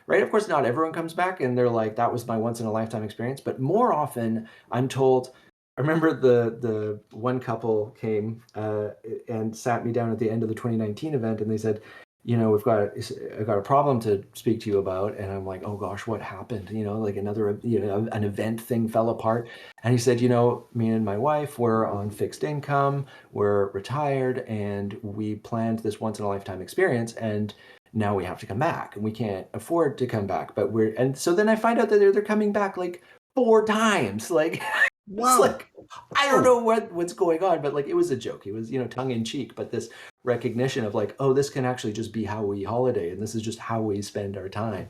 right? Of course, not everyone comes back and they're like, that was my once in a lifetime experience. But more often I'm told, I remember the one couple came and sat me down at the end of the 2019 event and they said, you know, I've got a problem to speak to you about. And I'm like, oh gosh, what happened? You know, like another, you know, an event thing fell apart. And he said, you know, me and my wife were on fixed income, we're retired, and we planned this once in a lifetime experience. And now we have to come back and we can't afford to come back. But and so then I find out that they're coming back like 4 times. Like, wow. It's like, I don't know what's going on, but like, it was a joke. It was, you know, tongue in cheek, but this recognition of like, oh, this can actually just be how we holiday, and this is just how we spend our time.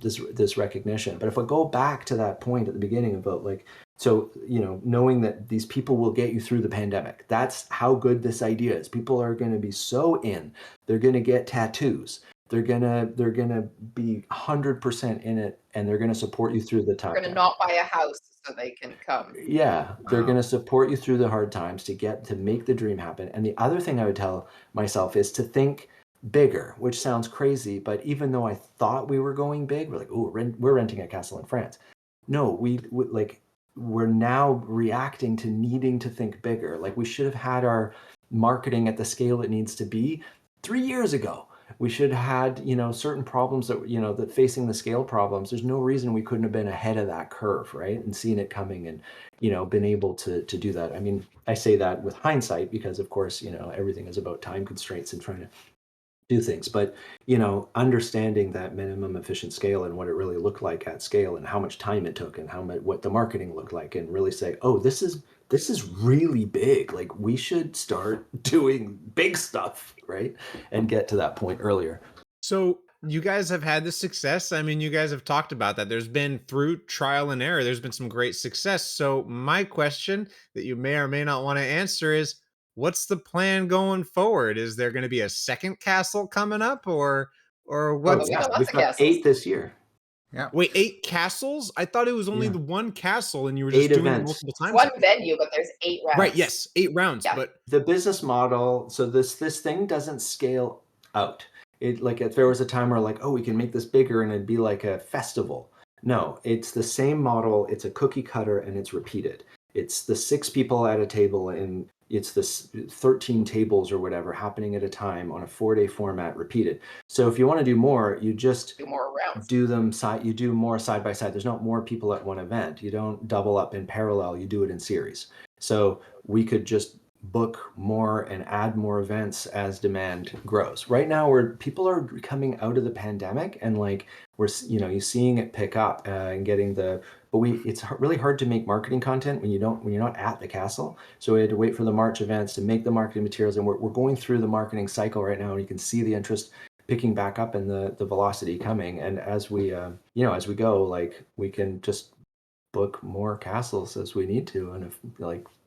This recognition. But if I go back to that point at the beginning about like, so, you know, knowing that these people will get you through the pandemic, that's how good this idea is. People are going to be so in, they're going to get tattoos. They're gonna be 100% in it, and they're gonna support you through the tough They're going to not buy a house so they can come. Yeah, they're gonna support you through the hard times to make the dream happen. And the other thing I would tell myself is to think bigger, which sounds crazy, but even though I thought we were going big, we're like, oh, we're renting a castle in France. No, we're now reacting to needing to think bigger. Like we should have had our marketing at the scale it needs to be 3 years ago. We should have had, you know, certain problems that, you know, that facing the scale problems, there's no reason we couldn't have been ahead of that curve, right? And seen it coming and, you know, been able to do that. I mean, I say that with hindsight because of course, you know, everything is about time constraints and trying to do things, but, you know, understanding that minimum efficient scale and what it really looked like at scale and how much time it took and what the marketing looked like, and really say, oh, this is really big. Like we should start doing big stuff, right? And get to that point earlier. So you guys have had this success. I mean, you guys have talked about that. There's been, through trial and error, there's been some great success. So my question that you may or may not want to answer is, what's the plan going forward? Is there going to be a second castle coming up, or what? Oh, yeah. We've got 8 this year. Yeah. Wait, 8 castles? I thought it was only the one castle, and you were 8 just doing it events. multiple times. One venue, but there's 8 rounds. Right? Yes, 8 rounds. Yeah. But the business model. So this thing doesn't scale out. It, like, if there was a time where like, oh, we can make this bigger and it'd be like a festival. No, it's the same model. It's a cookie cutter and it's repeated. It's the 6 people at a table and it's this 13 tables or whatever happening at a time on a 4-day format repeated. So if you want to do more, you just do more rounds. You do more side by side. There's not more people at one event. You don't double up in parallel. You do it in series. So we could just book more and add more events as demand grows. Right now, where people are coming out of the pandemic, and like you're seeing it pick up and getting the. But it's really hard to make marketing content when you're not at the castle. So we had to wait for the March events to make the marketing materials, and we're going through the marketing cycle right now, and you can see the interest picking back up and the velocity coming. And as we as we go, like, we can just book more castles as we need to, and if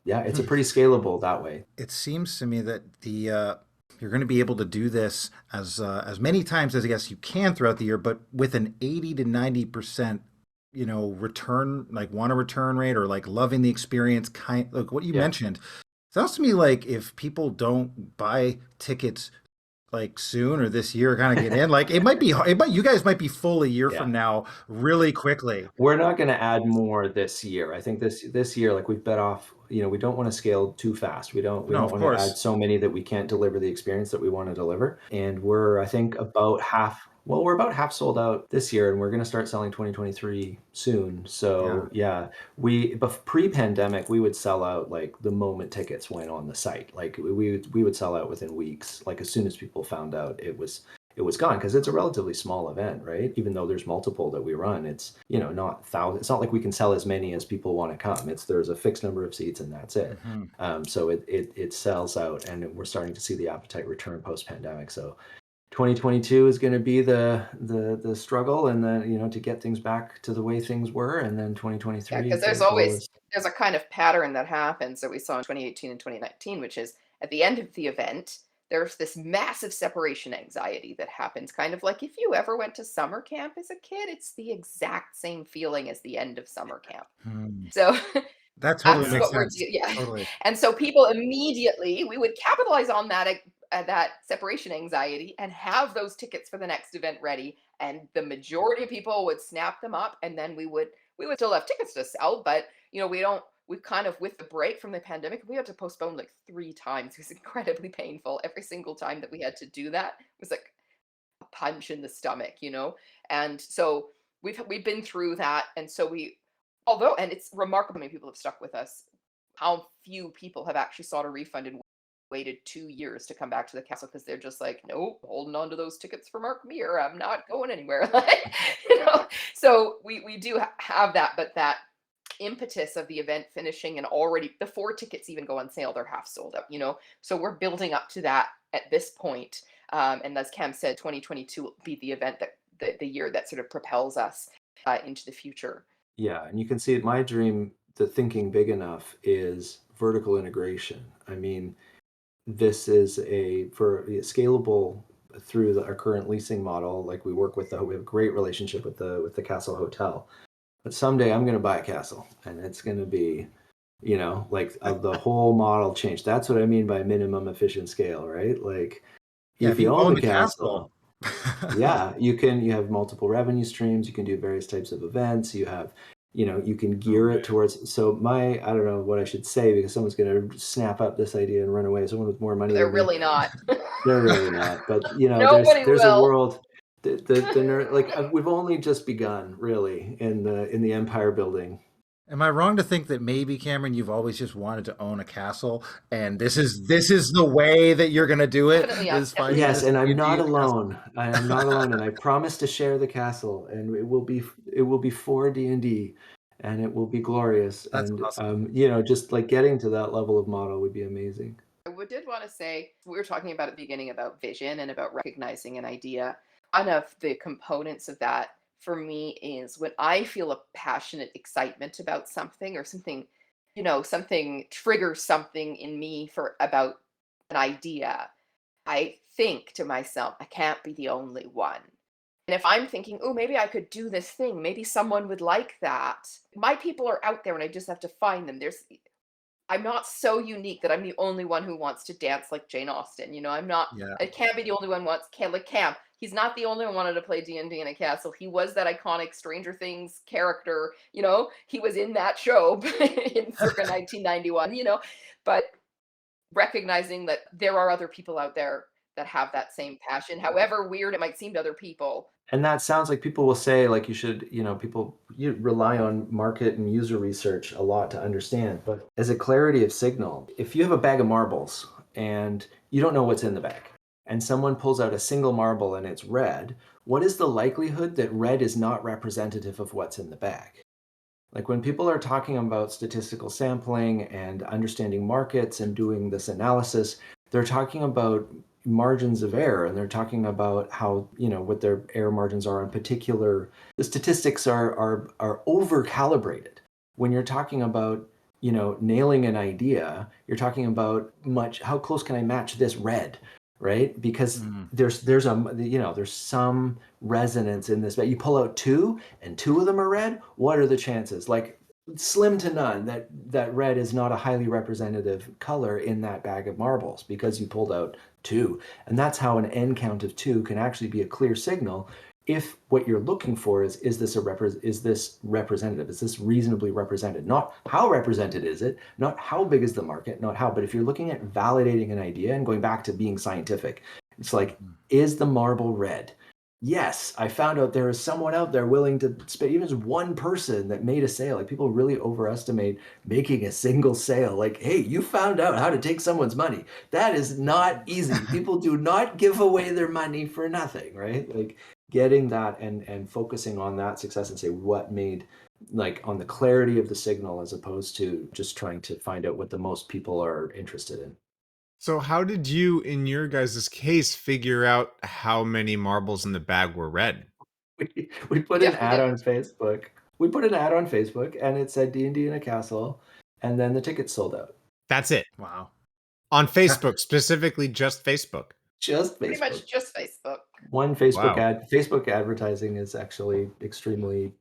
it's a pretty scalable that way. It seems to me that you're going to be able to do this as many times as I guess you can throughout the year, but with an 80 to 90% return, like want a return rate, or like loving the experience, kind like what you mentioned. Sounds to me like if people don't buy tickets like soon or this year, kind of get in, like it might be you guys might be full a year from now really quickly. We're not going to add more this year. I think this year, like, we've bet off, we don't want to scale too fast. We don't want to add so many that we can't deliver the experience that we want to deliver. And we're, I think, about half sold out this year, and we're going to start selling 2023 soon. So but pre-pandemic, we would sell out like the moment tickets went on the site. Like we would sell out within weeks. Like as soon as people found out it was gone, because it's a relatively small event, right? Even though there's multiple that we run, it's not thousands. It's not like we can sell as many as people want to come. There's a fixed number of seats, and that's it. So it sells out, and we're starting to see the appetite return post-pandemic. So 2022 is going to be the struggle, and then to get things back to the way things were, and then 2023. Because there's a kind of pattern that happens that we saw in 2018 and 2019, which is at the end of the event, there's this massive separation anxiety that happens. Kind of like if you ever went to summer camp as a kid, it's the exact same feeling as the end of summer camp. So that totally makes sense. Totally. And so people immediately, we would capitalize on that separation anxiety and have those tickets for the next event ready. And the majority of people would snap them up, and then we would still have tickets to sell, but we kind of, with the break from the pandemic, we had to postpone like 3 times. It was incredibly painful. Every single time that we had to do that was like a punch in the stomach, And so we've been through that. And so and it's remarkable how many people have stuck with us, how few people have actually sought a refund and waited 2 years to come back to the castle, because they're just like, nope, holding on to those tickets for Mark Meer. I'm not going anywhere. So we do have that, but that impetus of the event finishing, and already before tickets even go on sale, they're half sold out, so we're building up to that at this point. And as Cam said, 2022 will be the event that the year that sort of propels us into the future. Yeah, and you can see my dream, the thinking big enough, is vertical integration. I mean, this is for scalable through our current leasing model. Like we have a great relationship with the Castle Hotel. But someday I'm going to buy a castle, and it's going to be, the whole model change. That's what I mean by minimum efficient scale, right? Like, if you own the castle, you have multiple revenue streams. You can do various types of events. You have, you can gear it towards. So I don't know what I should say, because someone's going to snap up this idea and run away. Someone with more money. They're really not. They're really not. But there's a world. We've only just begun, really, in the empire building. Am I wrong to think that maybe, Cameron, you've always just wanted to own a castle, and this is the way that you're going to do it? Yes, and I'm not alone. I am not alone, and I promise to share the castle, and it will be for D&D, and it will be glorious. That's and awesome. just like getting to that level of model would be amazing. I did want to say, we were talking about at the beginning about vision and about recognizing an idea. One of the components of that for me is when I feel a passionate excitement about something, or something, something triggers something in me about an idea, I think to myself, I can't be the only one. And if I'm thinking, oh, maybe I could do this thing, maybe someone would like that. My people are out there, and I just have to find them. I'm not so unique that I'm the only one who wants to dance like Jane Austen. I'm not. Yeah. I can't be the only one like Cam. He's not the only one wanted to play D&D in a castle. He was that iconic Stranger Things character. He was in that show in circa 1991. But recognizing that there are other people out there that have that same passion, however weird it might seem to other people. And that sounds like people will say, like, you should, you rely on market and user research a lot to understand. But as a clarity of signal, if you have a bag of marbles and you don't know what's in the bag, and someone pulls out a single marble and it's red, what is the likelihood that red is not representative of what's in the bag? Like when people are talking about statistical sampling and understanding markets and doing this analysis, they're talking about margins of error, and they're talking about how, what their error margins are in particular. The statistics are over calibrated. When you're talking about, nailing an idea, you're talking about how close can I match this red, right? Because there's some resonance in this, but you pull out two and two of them are red, what are the chances? Like slim to none that red is not a highly representative color in that bag of marbles because you pulled out two. And that's how an N count of two can actually be a clear signal if what you're looking for is this representative? Is this reasonably represented? Not how represented is it, not how big is the market, not how, but if you're looking at validating an idea and going back to being scientific, it's like, is the marble red? Yes, I found out there is someone out there willing to spend, even just one person that made a sale. Like people really overestimate making a single sale. Like, hey, you found out how to take someone's money. That is not easy. People do not give away their money for nothing, right? Like getting that and focusing on that success and say what made, like on the clarity of the signal as opposed to just trying to find out what the most people are interested in. So how did you, in your guys' case, figure out how many marbles in the bag were red? We put an ad on Facebook. We put an ad on Facebook, and it said D&D in a castle, and then the tickets sold out. That's it. Wow. On Facebook, specifically just Facebook. Just Facebook. Pretty much just Facebook. One Facebook ad. Facebook advertising is actually extremely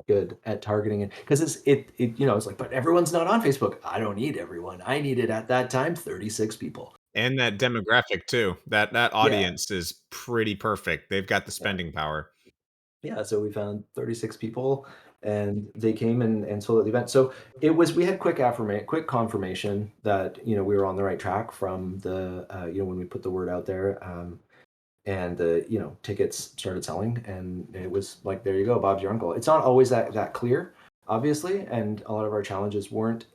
good at targeting it because it's like, but everyone's not on Facebook. I don't need everyone. I needed at that time 36 people. And that demographic too. That audience is pretty perfect. They've got the spending power. Yeah, so we found 36 people and they came and sold at the event. So we had quick confirmation that, we were on the right track from the, when we put the word out there, and the, tickets started selling, and it was like, there you go, Bob's your uncle. It's not always that clear, obviously. And a lot of our challenges weren't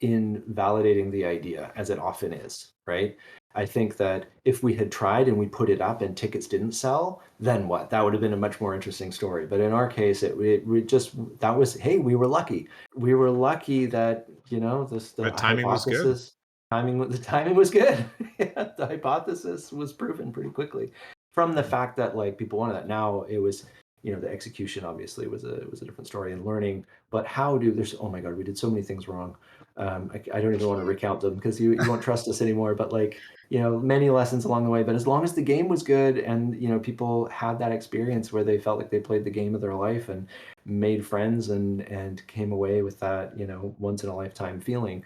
in validating the idea as it often is, right? I think that if we had tried and we put it up and tickets didn't sell, then what? That would have been a much more interesting story. But in our case, hey, we were lucky. We were lucky that, the timing was good. The timing was good. Yeah, the hypothesis was proven pretty quickly from the fact that like people wanted that. Now it was, the execution obviously was a different story, and learning, but oh my God, we did so many things wrong. I don't even want to recount them because you won't trust us anymore, but like, many lessons along the way. But as long as the game was good and, people had that experience where they felt like they played the game of their life and made friends and came away with that, once in a lifetime feeling,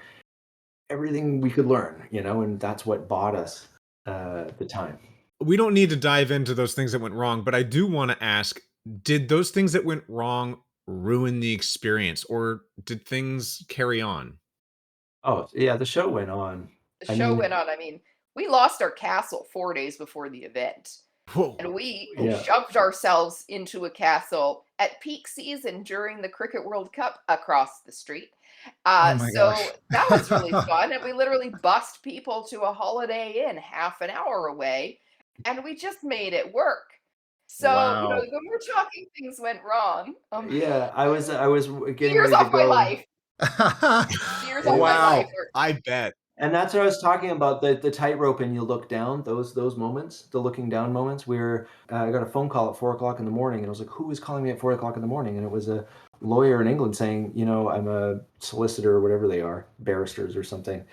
everything we could learn, and that's what bought us the time. We don't need to dive into those things that went wrong, but I do want to ask, did those things that went wrong ruin the experience, or did things carry on? Oh, yeah, the show went on. The show went on. I mean, we lost our castle 4 days before the event. Whoa. And we shoved ourselves into a castle at peak season during the Cricket World Cup across the street. So that was really fun. And we literally bussed people to a Holiday Inn half an hour away, and we just made it work. So, when we're talking things went wrong. Yeah, I was getting years ready off to my go. life. Years off my life. I bet. And that's what I was talking about, the tightrope, and you look down, those moments, the looking down moments where I got a phone call at 4:00 in the morning, and I was like, who is calling me at 4:00 in the morning? And it was a lawyer in England saying, I'm a solicitor or whatever they are, barristers or something,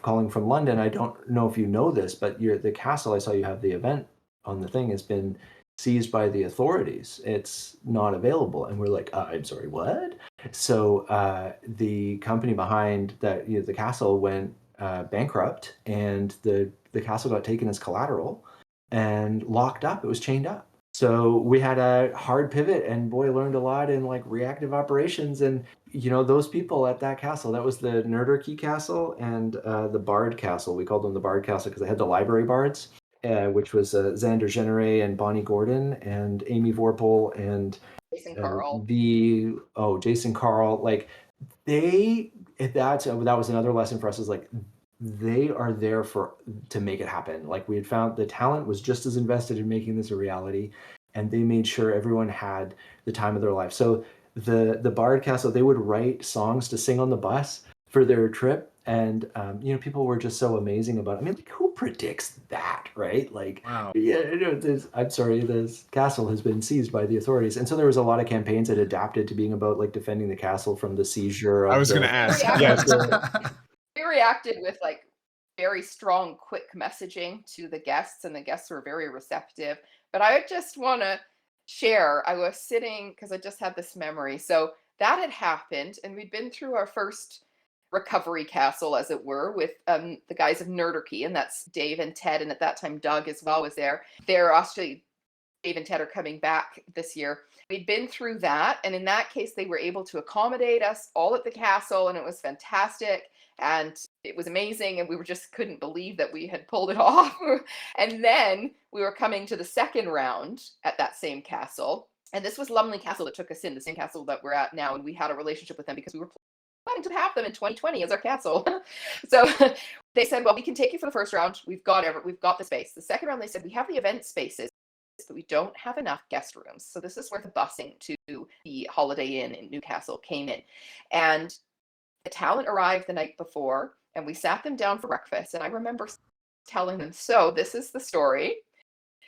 calling from London. I don't know if you know this, but the castle, I saw you have the event on the thing, has been seized by the authorities. It's not available. And we're like, I'm sorry, what? So the company behind that, the castle went bankrupt, and the castle got taken as collateral and locked up. It was chained up. So we had a hard pivot, and boy, learned a lot in like reactive operations. And those people at that castle, that was the Nerder Key Castle and the Bard Castle. We called them the Bard Castle because they had the library bards. which was Xander Genere and Bonnie Gordon and Amy Vorpal and Jason Carl. Jason Carl. Like that was another lesson for us, is like they are there to make it happen. Like we had found the talent was just as invested in making this a reality, and they made sure everyone had the time of their life. So the Bard Castle, they would write songs to sing on the bus for their trip, and people were just so amazing about it. I mean, like, who predicts that, right? Like, Wow. yeah, I'm sorry, this castle has been seized by the authorities, and so there was a lot of campaigns that adapted to being about like defending the castle from the seizure of I was going to ask. Yes. We reacted with like very strong, quick messaging to the guests, and the guests were very receptive. But I just want to share, I was sitting, because I just had this memory. So that had happened, and we'd been through our first recovery castle, as it were, with the guys of Nerderkey, and that's Dave and Ted, and at that time Doug as well was there. They're actually, Dave and Ted are coming back this year. We'd been through that, and in that case, they were able to accommodate us all at the castle, and it was fantastic, and it was amazing, and we just couldn't believe that we had pulled it off. And then we were coming to the second round at that same castle, and this was Lumley Castle that took us in, the same castle that we're at now, and we had a relationship with them because we were planning to have them in 2020 as our castle. So they said, well, we can take you for the first round. We've got the space. The second round, they said, we have the event spaces, but we don't have enough guest rooms. So this is where the busing to the Holiday Inn in Newcastle came in. And the talent arrived the night before, and we sat them down for breakfast. And I remember telling them, so this is the story,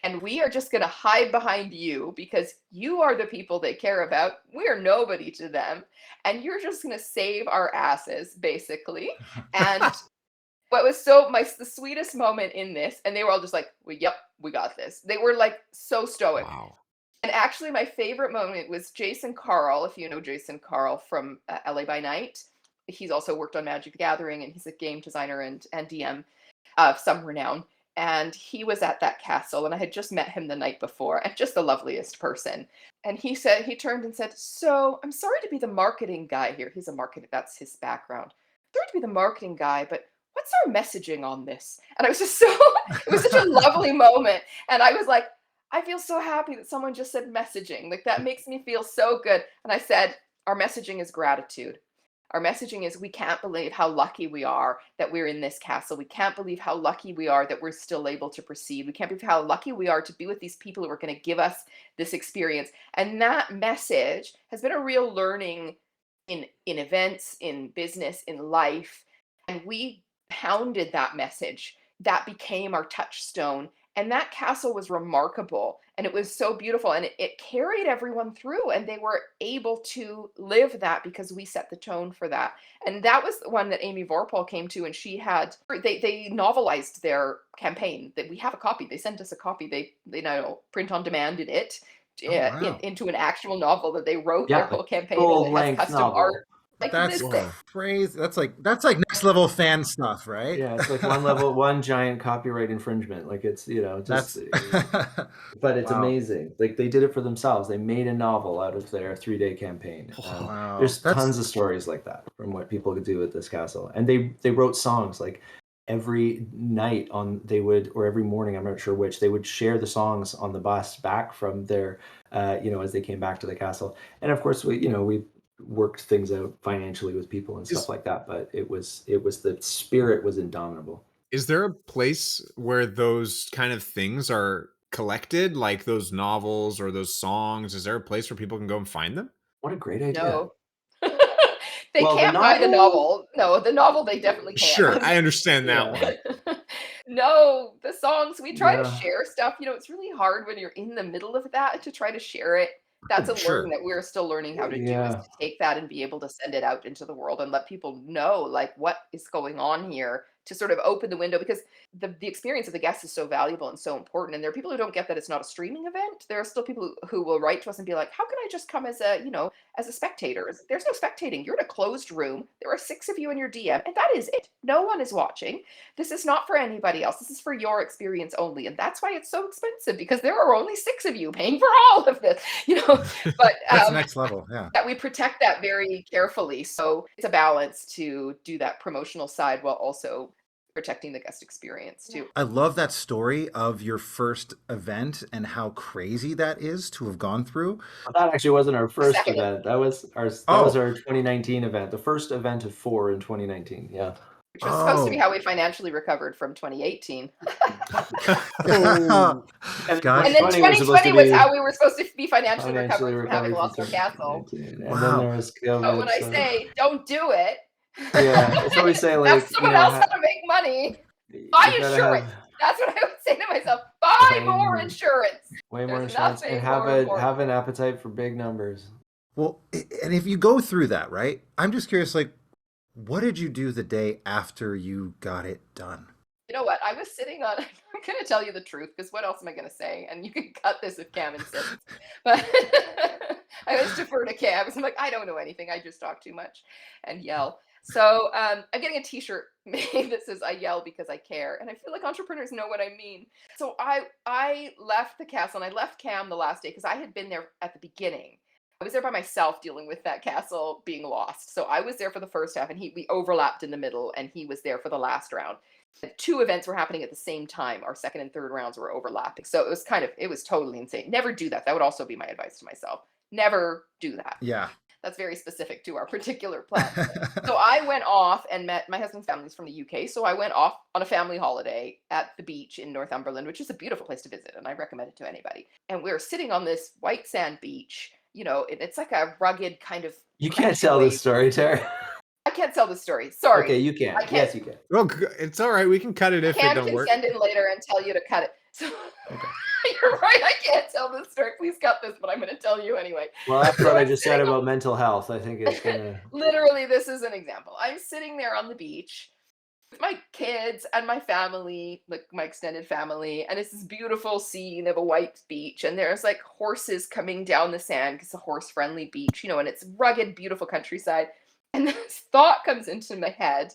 and we are just going to hide behind you because you are the people they care about. We're nobody to them, and you're just going to save our asses, basically. And what was the sweetest moment in this, and they were all just like, well, yep, we got this. They were like so stoic. Wow. And actually, my favorite moment was Jason Carl, if you know Jason Carl from LA by Night. He's also worked on Magic the Gathering, and he's a game designer and DM of some renown. And he was at that castle, and I had just met him the night before, and just the loveliest person. And he turned and said, so I'm sorry to be the marketing guy here. He's a marketer, that's his background. Sorry to be the marketing guy, but what's our messaging on this? And I was just it was such a lovely moment. And I was like, I feel so happy that someone just said messaging. Like, that makes me feel so good. And I said, our messaging is gratitude. Our messaging is, we can't believe how lucky we are that we're in this castle. We can't believe how lucky we are that we're still able to proceed. We can't believe how lucky we are to be with these people who are going to give us this experience. And that message has been a real learning in events, in business, in life. And we pounded that message. That became our touchstone. And that castle was remarkable, and it was so beautiful, and it carried everyone through, and they were able to live that because we set the tone for that. And that was the one that Amy Vorpal came to, and they novelized their campaign. That we have a copy. They sent us a copy. They now print on demanded it into an actual novel that they wrote their whole campaign, and it has custom novel. art. Like, that's crazy. That's like next level fan stuff, right? Yeah, it's like one giant copyright infringement. Like, it's just. But it's amazing. Like, they did it for themselves. They made a novel out of their 3-day campaign. There's tons of stories like that from what people could do at this castle, and they wrote songs like every night or every morning, I'm not sure which, they would share the songs on the bus back from their as they came back to the castle. And of course we worked things out financially with people and stuff like that, but it was the spirit was indomitable. Is there a place where those kind of things are collected, like those novels or those songs? Is there a place where people can go and find them? What a great idea. No. They can't buy the novel. No, the novel they definitely can't. Sure, I understand that one. No, the songs, we try to share stuff. It's really hard when you're in the middle of that to try to share it. That's a learning that we're still learning how to do, is to take that and be able to send it out into the world and let people know like what is going on here, to sort of open the window, because the experience of the guests is so valuable and so important. And there are people who don't get that it's not a streaming event. There are still people who will write to us and be like, how can I just come as a spectator? There's no spectating. You're in a closed room. There are 6 of you in your DM, and that is it. No one is watching. This is not for anybody else. This is for your experience only. And that's why it's so expensive, because there are only 6 of you paying for all of this, but that's next level. Yeah. That we protect that very carefully. So it's a balance to do that promotional side while also protecting the guest experience too. I love that story of your first event and how crazy that is to have gone through. That actually wasn't our first Second. event. That was our 2019 event, the first event of 4 in 2019. Yeah. Which was supposed to be how we financially recovered from 2018. Oh. And then 2020 was how we were supposed to be financially recovered from having lost our castle. And then there was COVID. So when I say don't do it, yeah, that's what we say. Like, that's someone else how to make money. Buy insurance. That's what I would say to myself. Buy more insurance. Way more insurance, and have an appetite for big numbers. Well, and if you go through that, right? I'm just curious, like, what did you do the day after you got it done? You know what? I was sitting on, I'm going to tell you the truth, because what else am I going to say? And you can cut this if Cam insists. But I always defer to Cam. I'm like, I don't know anything. I just talk too much and yell. So I'm getting a t-shirt made that says I yell because I care. And I feel like entrepreneurs know what I mean. So I left the castle, and I left Cam the last day because I had been there at the beginning. I was there by myself dealing with that castle being lost. So I was there for the first half, and we overlapped in the middle, and he was there for the last round. The 2 events were happening at the same time. Our second and third rounds were overlapping. So it was totally insane. Never do that. That would also be my advice to myself. Never do that. Yeah. That's very specific to our particular plan. So I went off and met my husband's family's from the UK. So I went off on a family holiday at the beach in Northumberland, which is a beautiful place to visit. And I recommend it to anybody. And we were sitting on this white sand beach. You know, it's like a rugged kind of. You can't tell this story, Tara. I can't tell the story. Sorry. Okay, you can. Yes, you can. Well, it's all right. We can cut it if it don't Cam work. can send in later and tell you to cut it. So you're right. I can't tell this story. Please cut this, but I'm going to tell you anyway. Well, after what I just said about mental health, I think it's going to. Literally, this is an example. I'm sitting there on the beach with my kids and my family, like my extended family, and it's this beautiful scene of a white beach, and there's like horses coming down the sand because it's a horse-friendly beach, you know, and it's rugged, beautiful countryside. And this thought comes into my head,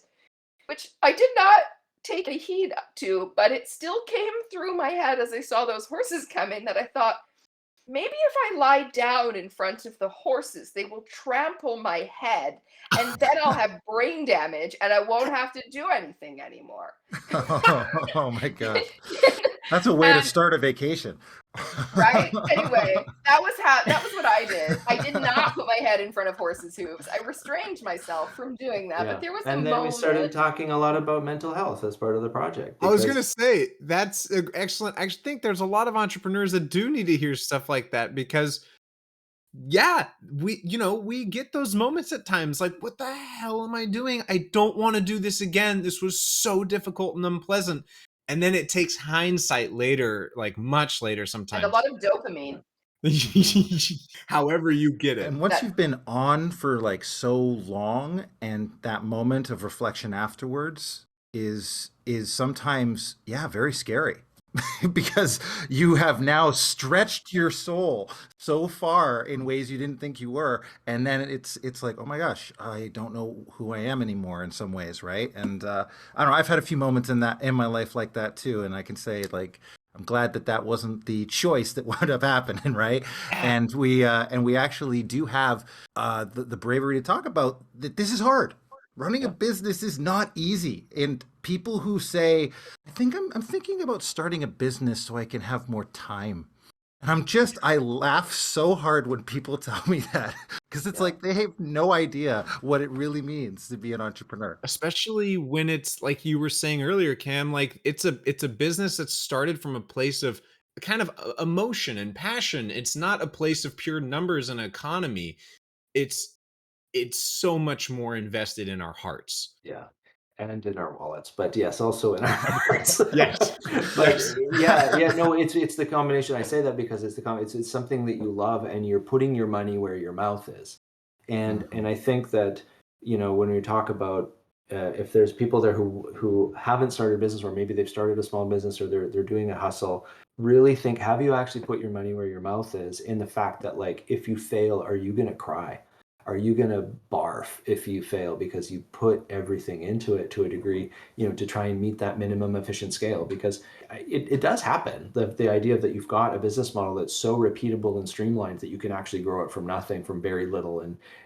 which I did not take any heed to, but it still came through my head as I saw those horses coming, that I thought, maybe if I lie down in front of the horses, they will trample my head, and then I'll have brain damage and I won't have to do anything anymore. Oh my gosh. That's a way to start a vacation. Right? Anyway, that was what I did. I did not put my head in front of horses' hooves. I restrained myself from doing that. Yeah. But there was and then we started talking a lot about mental health as part of the project. I was going to say, that's excellent. I think there's a lot of entrepreneurs that do need to hear stuff like that, because yeah, we get those moments at times like, what the hell am I doing? I don't want to do this again. This was so difficult and unpleasant. And then it takes hindsight later, like much later sometimes. And a lot of dopamine. However you get it. And once you've been on for like so long, and that moment of reflection afterwards is sometimes, yeah, very scary. Because you have now stretched your soul so far in ways you didn't think you were, and then it's like, oh my gosh, I don't know who I am anymore in some ways, right? And I don't know, I've had a few moments in my life like that too, and I can say, like, I'm glad that wasn't the choice that wound up happening, right? And we actually do have the bravery to talk about that. This is hard. Running a business is not easy, and people who say, I'm thinking about starting a business so I can have more time. And I laugh so hard when people tell me that, because it's like they have no idea what it really means to be an entrepreneur. Especially when it's like you were saying earlier, Cam, like it's a business that started from a place of kind of emotion and passion. It's not a place of pure numbers and economy. It's so much more invested in our hearts. Yeah. And in our wallets, but yes, also in our hearts. Yes. But no, it's the combination. I say that because it's something that you love, and you're putting your money where your mouth is. And I think that, when we talk about if there's people there who haven't started a business, or maybe they've started a small business, or they're doing a hustle, really think, have you actually put your money where your mouth is, in the fact that, like, if you fail, are you going to cry? Are you going to barf if you fail, because you put everything into it to a degree, to try and meet that minimum efficient scale? Because it does happen. The idea that you've got a business model that's so repeatable and streamlined that you can actually grow it from nothing, from very little,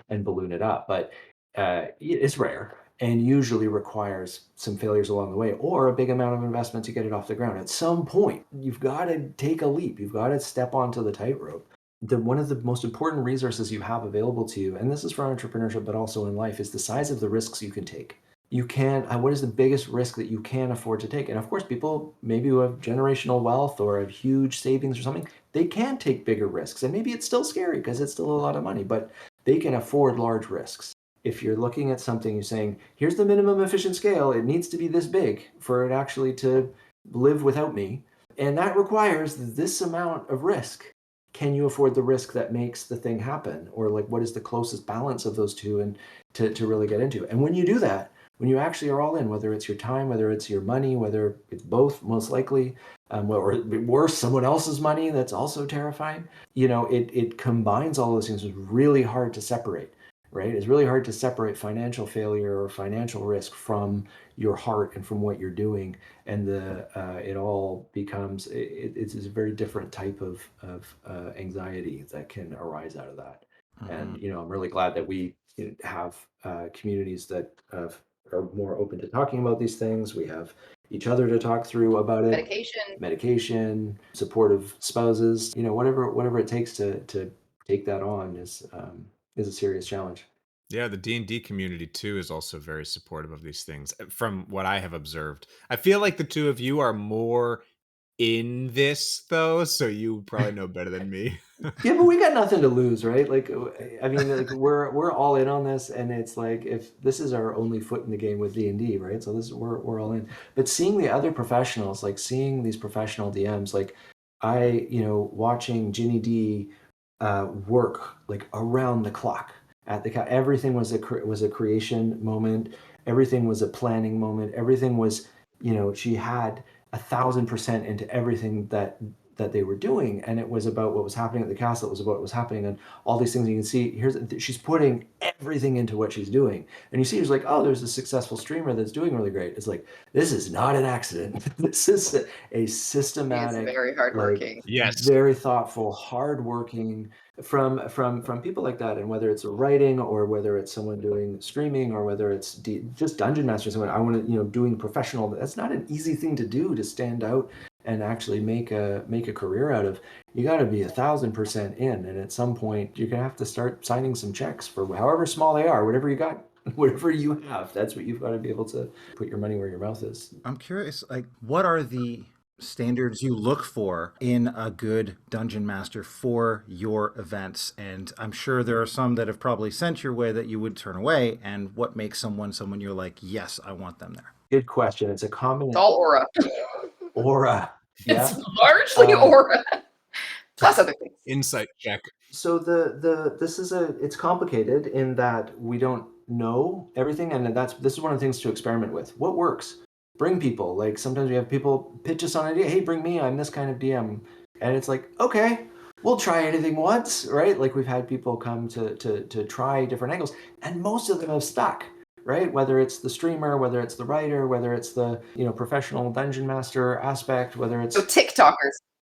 and balloon it up. But it's rare. and usually requires some failures along the way or a big amount of investment to get it off the ground. At some point, you've got to take a leap. You've got to step onto the tightrope. One of the most important resources you have available to you, and this is for entrepreneurship, but also in life, is the size of the risks you can take. You can, what is the biggest risk that you can afford to take? And of course, people maybe who have generational wealth or have huge savings or something, they can take bigger risks. And maybe it's still scary because it's still a lot of money, but they can afford large risks. If you're looking at something, you're saying, here's the minimum efficient scale, it needs to be this big for it actually to live without me. And that requires this amount of risk. Can you afford the risk that makes the thing happen? Or like, what is the closest balance of those two and to really get into? And when you do that, when you actually are all in, whether it's your time, whether it's your money, whether it's both, most likely, or worse, someone else's money, that's also terrifying. It combines all those things. It's really hard to separate, right? It's really hard to separate financial failure or financial risk from your heart and from what you're doing. And it all becomes, it's a very different type of anxiety that can arise out of that. And, I'm really glad that we have communities that are more open to talking about these things. We have each other to talk through about it. Medication, supportive spouses, whatever it takes to take that on is a serious challenge. Yeah, the D&D community too is also very supportive of these things from what I have observed. I feel like the two of you are more in this though, so you probably know better than me. Yeah, but we got nothing to lose, right? Like, I mean, like we're all in on this, and it's like if this is our only foot in the game with D&D, right? So we're all in. But seeing the other professionals, like seeing these professional DMs, like watching Ginny D work like around the clock at everything was a creation moment, everything was a planning moment, everything was, she had 1,000% into everything that they were doing, and it was about what was happening at the castle. It was about what was happening, and all these things you can see. She's putting everything into what she's doing, and you see, there's like, oh, there's a successful streamer that's doing really great. It's like, this is not an accident. This is a systematic, It's very hardworking. like, yes, very thoughtful, hardworking from people like that. And whether it's writing or whether it's someone doing streaming or whether it's just dungeon master, someone I want to doing professional. That's not an easy thing to do, to stand out and actually make a career out of. You got to be 1,000% in, and at some point you're gonna have to start signing some checks for however small they are, whatever you got, whatever you have. That's what you've got to be able to put your money where your mouth is. I'm curious, like, what are the standards you look for in a good dungeon master for your events? And I'm sure there are some that have probably sent your way that you would turn away. And what makes someone you're like, yes, I want them there? Good question. It's a common. It's all aura. Aura. Yeah. It's largely aura. Plus other things. Insight check. So it's complicated in that we don't know everything, and this is one of the things to experiment with. What works? Bring people. Like sometimes we have people pitch us on an idea. Hey, bring me. I'm this kind of DM, and it's like, okay, we'll try anything once, right? Like we've had people come to try different angles, and most of them have stuck, right? Whether it's the streamer, whether it's the writer, whether it's the professional dungeon master aspect, whether it's TikTokers.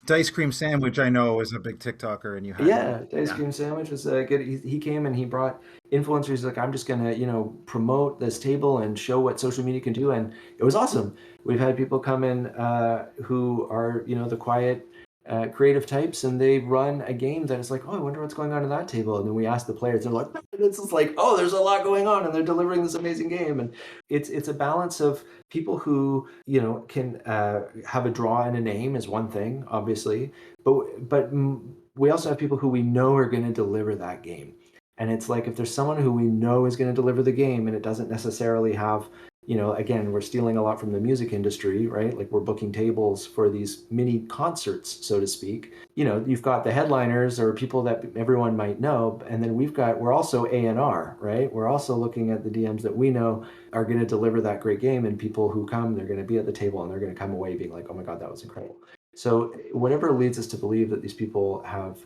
Dice Cream Sandwich, I know, is a big TikToker, and you had Dice Cream Sandwich was good. He came and he brought influencers. He's like, I'm just gonna promote this table and show what social media can do, and it was awesome. We've had people come in who are the quiet creative types, and they run a game that is like, oh, I wonder what's going on at that table. And then we ask the players, they're like, it's just like, oh, there's a lot going on, and they're delivering this amazing game. And it's a balance of people who can have a draw and a name is one thing, obviously, but we also have people who we know are going to deliver that game. And it's like, if there's someone who we know is going to deliver the game, and it doesn't necessarily have, again, we're stealing a lot from the music industry, right? Like we're booking tables for these mini concerts, so to speak. You've got the headliners or people that everyone might know, and then we're also A&R, right? We're also looking at the DMs that we know are going to deliver that great game, and people who come, they're going to be at the table and they're going to come away being like, oh my God, that was incredible. So whatever leads us to believe that these people have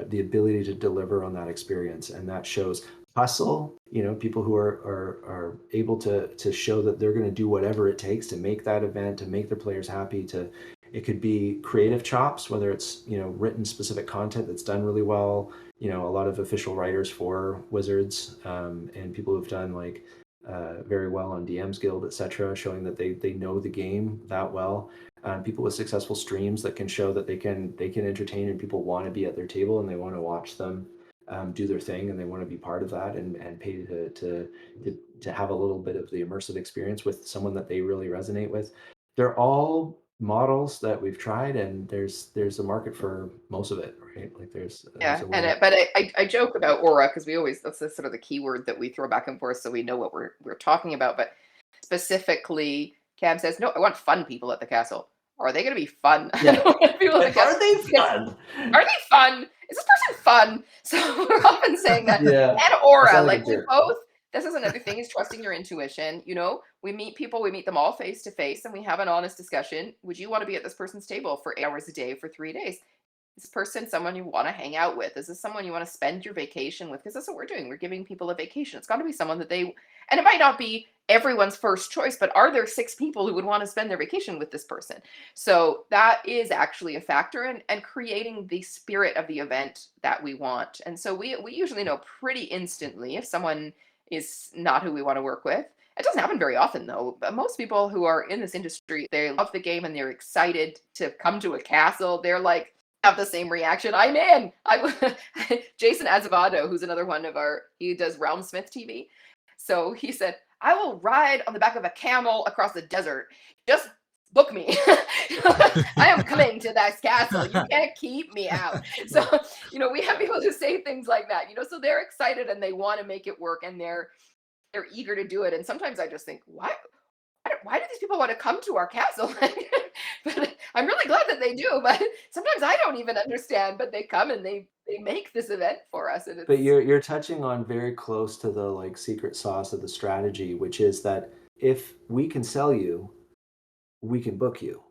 the ability to deliver on that experience, and that shows hustle, people who are able to show that they're going to do whatever it takes to make that event, to make their players happy. It could be creative chops, whether it's written specific content that's done really well. A lot of official writers for Wizards and people who've done like very well on DM's Guild, etc., showing that they know the game that well. People with successful streams that can show that they can entertain, and people want to be at their table and they want to watch them do their thing, and they want to be part of that, and pay to have a little bit of the immersive experience with someone that they really resonate with. They're all models that we've tried, and there's a market for most of it, right? Like there's Yeah, a way to... but I joke about aura because we always, that's the sort of the keyword that we throw back and forth so we know what we're talking about. But specifically, Cam says, no, I want fun people at the castle. Are they going to be fun? Yeah. I don't want people at the castle. Are they fun? Are they fun? Is this person fun? So we're often saying that. Yeah. And aura, Sound like a we jerk. both. This is another thing, is trusting your intuition. You know, we meet people, we meet them all face to face, and we have an honest discussion. Would you want to be at this person's table for 8 hours a day for 3 days? Is this person someone you want to hang out with? Is this someone you want to spend your vacation with? Because that's what we're doing. We're giving people a vacation. It's got to be someone that they, and it might not be everyone's first choice, but are there 6 people who would want to spend their vacation with this person? So that is actually a factor in creating the spirit of the event that we want. And so we usually know pretty instantly if someone is not who we want to work with. It doesn't happen very often though, but most people who are in this industry, they love the game and they're excited to come to a castle. They're like, have the same reaction. I'm in. Jason Azevedo, who's another one of he does Realmsmith TV. So he said, I will ride on the back of a camel across the desert. Just book me. I am coming to that castle. You can't keep me out. So, we have people who say things like that, so they're excited and they want to make it work and they're eager to do it. And sometimes I just think, why do these people want to come to our castle? But I'm really glad that they do. But sometimes I don't even understand. But they come and they make this event for us. And But you're touching on very close to the like secret sauce of the strategy, which is that if we can sell you, we can book you,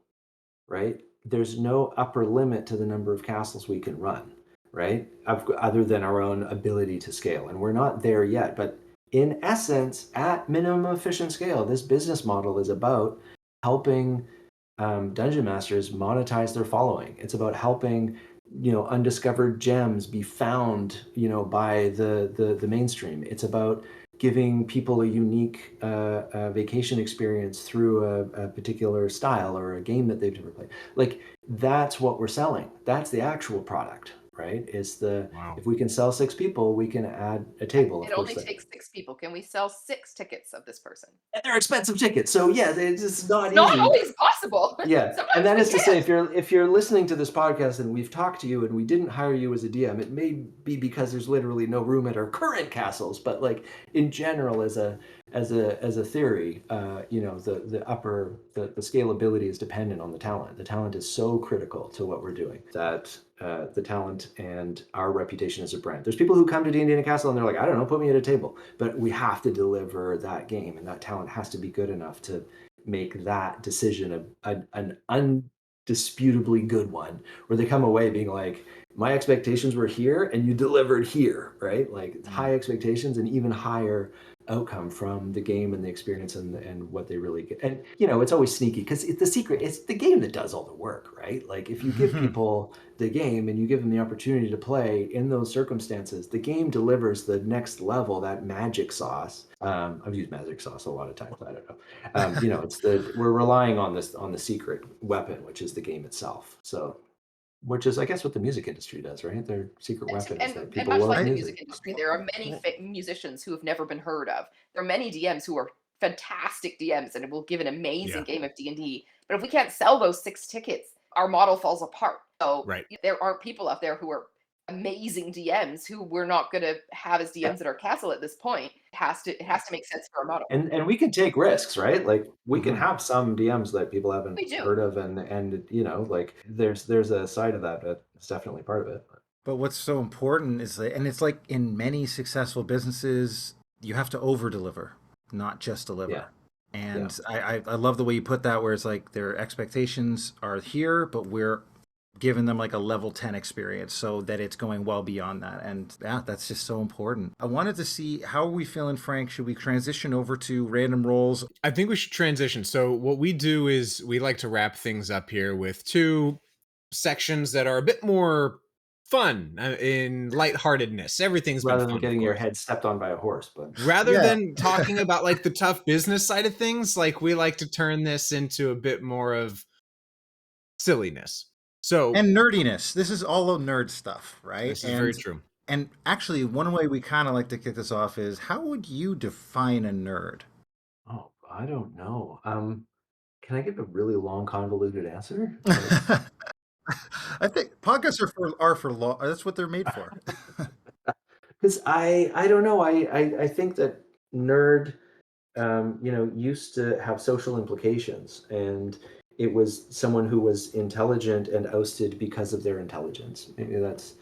right? There's no upper limit to the number of castles we can run, right? Other than our own ability to scale, and we're not there yet. But in essence, at minimum efficient scale, this business model is about helping dungeon masters monetize their following. It's about helping undiscovered gems be found by the mainstream. It's about giving people a unique vacation experience through a particular style or a game that they've never played. Like that's what we're selling. That's the actual product, right? If we can sell 6 people, we can add a table. It only takes 6 people. Can we sell 6 tickets of this person? And they're expensive tickets, so yeah, it's just not easy. Not always possible. Yeah, and that is to say, if you're listening to this podcast and we've talked to you and we didn't hire you as a DM, it may be because there's literally no room at our current castles. But like in general, as a theory, the scalability is dependent on the talent. The talent is so critical to what we're doing that the talent and our reputation as a brand. There's people who come to D&D in a castle and they're like, I don't know, put me at a table. But we have to deliver that game, and that talent has to be good enough to make that decision an undisputably good one, where they come away being like, my expectations were here and you delivered here, right? Like high expectations and even higher outcome from the game and the experience and what they really get. And it's always sneaky because it's the game that does all the work, right? Like if you give people the game and you give them the opportunity to play in those circumstances, the game delivers the next level, that magic sauce. I've used magic sauce a lot of times, I don't know. We're relying on the secret weapon, which is the game itself. So which is, I guess, what the music industry does, right? Their secret weapon is that people much love like the music. music industry, there are many musicians who have never been heard of. There are many DMs who are fantastic DMs and will give an amazing game of D&D. But if we can't sell those 6 tickets, our model falls apart. So there aren't people out there who are amazing DMs who we're not going to have as DMs at our castle at this point. It has to make sense for our model. And we can take risks, right? Like we can have some DMs that people haven't heard of, and like there's a side of that that's definitely part of it. But what's so important is that, and it's like in many successful businesses, you have to over deliver, not just deliver. Yeah. And I love the way you put that, where it's like their expectations are here, but we're giving them like a level 10 experience so that it's going well beyond that. And that's just so important. I wanted to see, how are we feeling, Frank? Should we transition over to random rolls? I think we should transition. So what we do is we like to wrap things up here with 2 sections that are a bit more fun, in lightheartedness. Everything's been Rather fun, than of getting your course. head stepped on by a horse, but Rather Yeah. than talking about like the tough business side of things, like we like to turn this into a bit more of silliness. So And nerdiness. This is all nerd stuff, right? this is very true. And actually, one way we kind of like to kick this off is, how would you define a nerd? oh, I don't know. Can I give a really long, convoluted answer? I think podcasts are for long. That's what they're made for. Because I don't know. I think that nerd, used to have social implications, and it was someone who was intelligent and ousted because of their intelligence. Maybe that's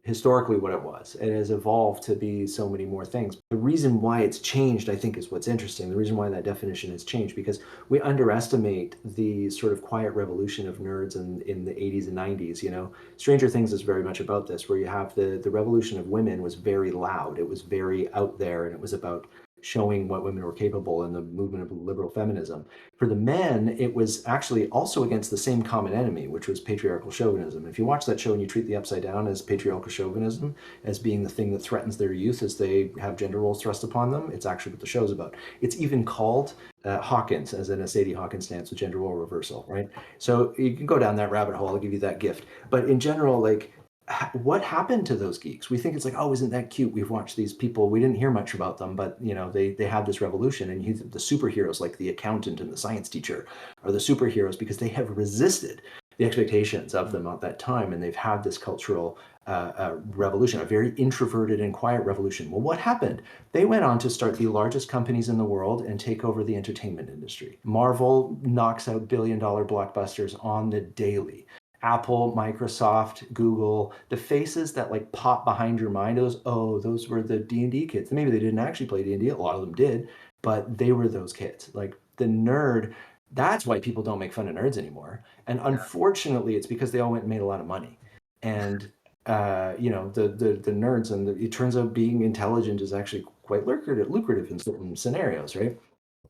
historically what it was. It has evolved to be so many more things. The reason why it's changed, I think, is what's interesting. The reason why that definition has changed, because we underestimate the sort of quiet revolution of nerds in the 80s and 90s. Stranger Things is very much about this, where you have the revolution of women was very loud. It was very out there, and it was about showing what women were capable in the movement of liberal feminism. For the men, it was actually also against the same common enemy, which was patriarchal chauvinism. If you watch that show and you treat the Upside Down as patriarchal chauvinism, as being the thing that threatens their youth as they have gender roles thrust upon them, it's actually what the show's about. It's even called Hawkins, as in a Sadie Hawkins stance with gender role reversal, right? So you can go down that rabbit hole. I'll give you that gift. But in general, like, what happened to those geeks? We think it's like, oh, isn't that cute? We've watched these people. We didn't hear much about them, but they had this revolution. And the superheroes, like the accountant and the science teacher, are the superheroes because they have resisted the expectations of them at that time, and they've had this cultural revolution, a very introverted and quiet revolution. Well, what happened? They went on to start the largest companies in the world and take over the entertainment industry. Marvel knocks out billion-dollar blockbusters on the daily. Apple, Microsoft, Google, the faces that like pop behind your mind, those were the D&D kids. Maybe they didn't actually play D&D, a lot of them did, but they were those kids. Like the nerd, that's why people don't make fun of nerds anymore. And unfortunately, it's because they all went and made a lot of money. And the nerds, and it turns out being intelligent is actually quite lucrative in certain scenarios, right?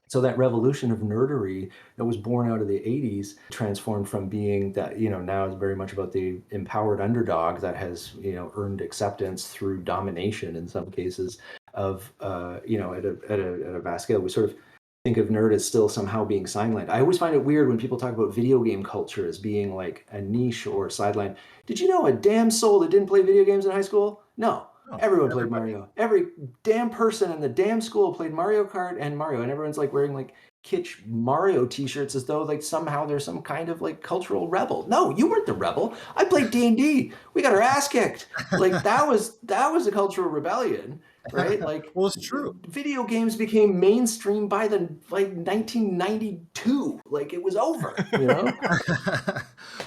So that revolution of nerdery that was born out of the 80s transformed from being that, now is very much about the empowered underdog that has, earned acceptance through domination in some cases of, at a vast scale. We sort of think of nerd as still somehow being sidelined. I always find it weird when people talk about video game culture as being like a niche or sideline. Did you know a damn soul that didn't play video games in high school? No. Everyone played Mario. Every damn person in the damn school played Mario Kart and Mario, and everyone's like wearing like kitsch Mario t-shirts as though like somehow there's some kind of like cultural rebel. No, you weren't the rebel. I played D&D. We got our ass kicked. Like that was a cultural rebellion, right? Like, well, it's true. Video games became mainstream by the 1992. Like it was over,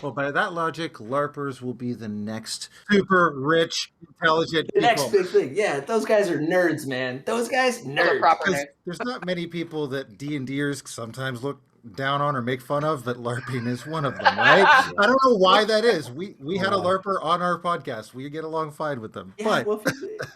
Well, by that logic, LARPers will be the next super rich, intelligent The people. next big thing. Yeah, those guys are nerds, man. Those guys, nerds. Proper There's not many people that D&Ders sometimes look down on or make fun of, but LARPing is one of them, right? I don't know why that is. We had a LARPer on our podcast. We get along fine with them. Yeah, but well,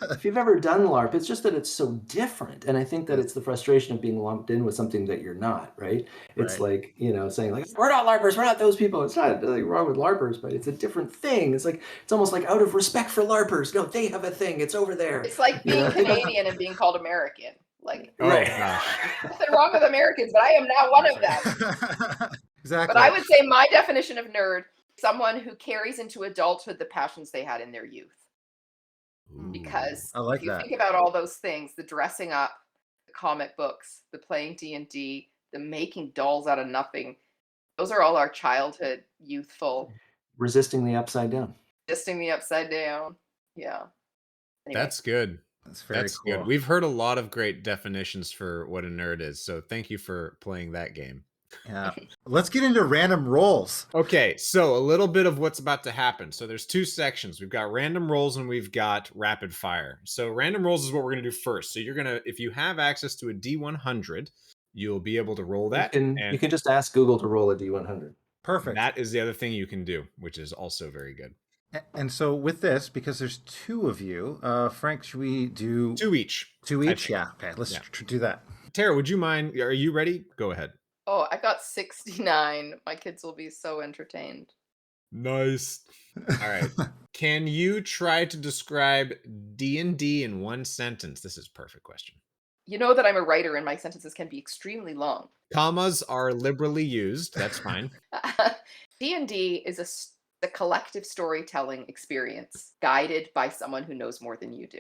if you've ever done LARP, it's just that it's so different. And I think that it's the frustration of being lumped in with something that you're not, right? It's like, saying like, we're not LARPers, we're not those people. It's not nothing wrong with LARPers, but it's a different thing. It's almost like out of respect for LARPers. No, they have a thing. It's over there. It's like being Canadian and being called American. Like, right. Nothing wrong with Americans, but I am not one of them. Exactly. But I would say my definition of nerd, someone who carries into adulthood the passions they had in their youth. Because I like if you that. think about all those things, the dressing up, the comic books, the playing D&D, the making dolls out of nothing, those are all our childhood, youthful. Resisting the upside down. Resisting the upside down. Yeah. Anyway. That's good. That's very cool. Good. We've heard a lot of great definitions for what a nerd is, so thank you for playing that game. Yeah. Let's get into random rolls. Okay, so a little bit of what's about to happen. So there's two sections. We've got random rolls and we've got rapid fire. So random rolls is what we're going to do first. So you're going to, if you have access to a D100, you'll be able to roll that. You can just ask Google to roll a D100. Perfect. That is the other thing you can do, which is also very good. And so with this, because there's two of you, Frank, should we do... Two each. Two each? Yeah. Okay, let's do that. Tara, would you mind? Are you ready? Go ahead. Oh, I got 69. My kids will be so entertained. Nice. All right. Can you try to describe D&D in one sentence? This is a perfect question. You know that I'm a writer and my sentences can be extremely long. Commas are liberally used. That's fine. D&D is a collective storytelling experience guided by someone who knows more than you do.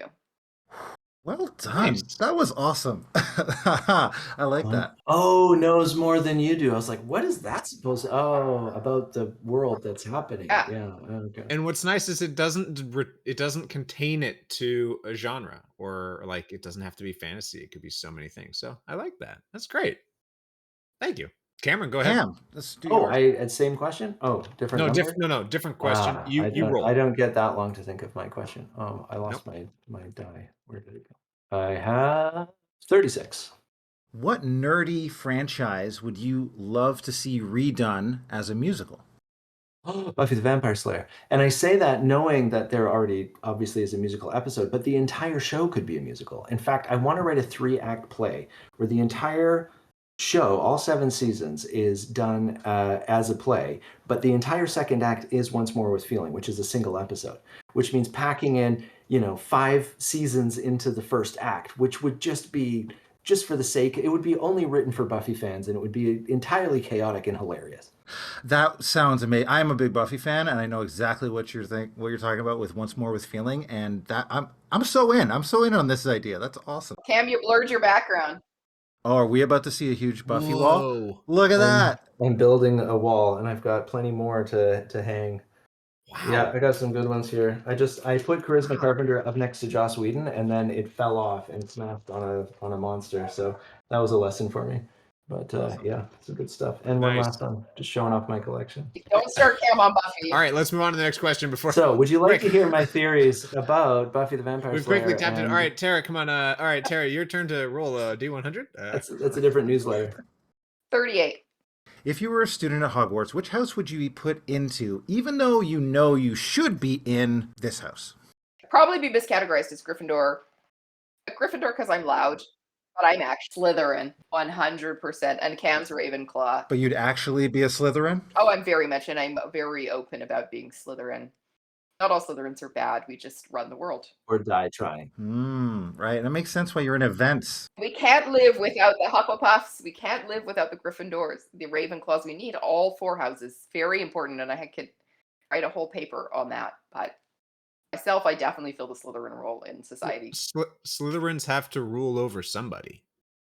Well done. Nice. That was awesome. I like that. Oh, knows more than you do. I was like, what is that supposed to? Oh, about the world that's happening. Yeah. Okay. And what's nice is it doesn't contain it to a genre, or like it doesn't have to be fantasy. It could be so many things. So I like that. That's great. Thank you. Cameron, go ahead. Cam, let's do yours. Same question? Oh, different No, number? different question. You roll. I don't get that long to think of my question. Oh, I lost my die. Where did it go? I have 36. What nerdy franchise would you love to see redone as a musical? Buffy the Vampire Slayer. And I say that knowing that there already obviously is a musical episode, but the entire show could be a musical. In fact, I want to write a 3-act play where the entire show, all 7 seasons, is done as a play, but the entire second act is Once More with Feeling, which is a single episode, which means packing in, 5 seasons into the first act, which would just be, just for the sake, it would be only written for Buffy fans, and it would be entirely chaotic and hilarious. That sounds amazing. I'm a big Buffy fan, and I know exactly what you're talking about with Once More with Feeling, and that I'm so in. I'm so in on this idea. That's awesome. Cam, you blurred your background. Oh, are we about to see a huge Buffy wall? Look at that. I'm building a wall, and I've got plenty more to hang. Wow. Yeah, I got some good ones here. I put Charisma Carpenter up next to Joss Whedon, and then it fell off and snapped on a monster. So that was a lesson for me. But yeah, some good stuff. And one last one, just showing off my collection. Don't start Cam on Buffy. All right, let's move on to the next question before. So, would you like to hear my theories about Buffy the Vampire Slayer? We've quickly tapped it. All right, Tara, come on. All right, Tara, your turn to roll a D100. That's a different newsletter. 38. If you were a student at Hogwarts, which house would you be put into, even though you know you should be in this house? Probably be miscategorized as Gryffindor. Gryffindor because I'm loud, but I'm actually Slytherin, 100%, and Cam's Ravenclaw. But you'd actually be a Slytherin? Oh, I'm very much, and I'm very open about being Slytherin. Not all Slytherins are bad. We just run the world. Or die trying. Right. That makes sense why you're in events. We can't live without the Hufflepuffs. We can't live without the Gryffindors, the Ravenclaws. We need all 4 houses. Very important, and I could write a whole paper on that. But myself, I definitely fill the Slytherin role in society. Slytherins have to rule over somebody.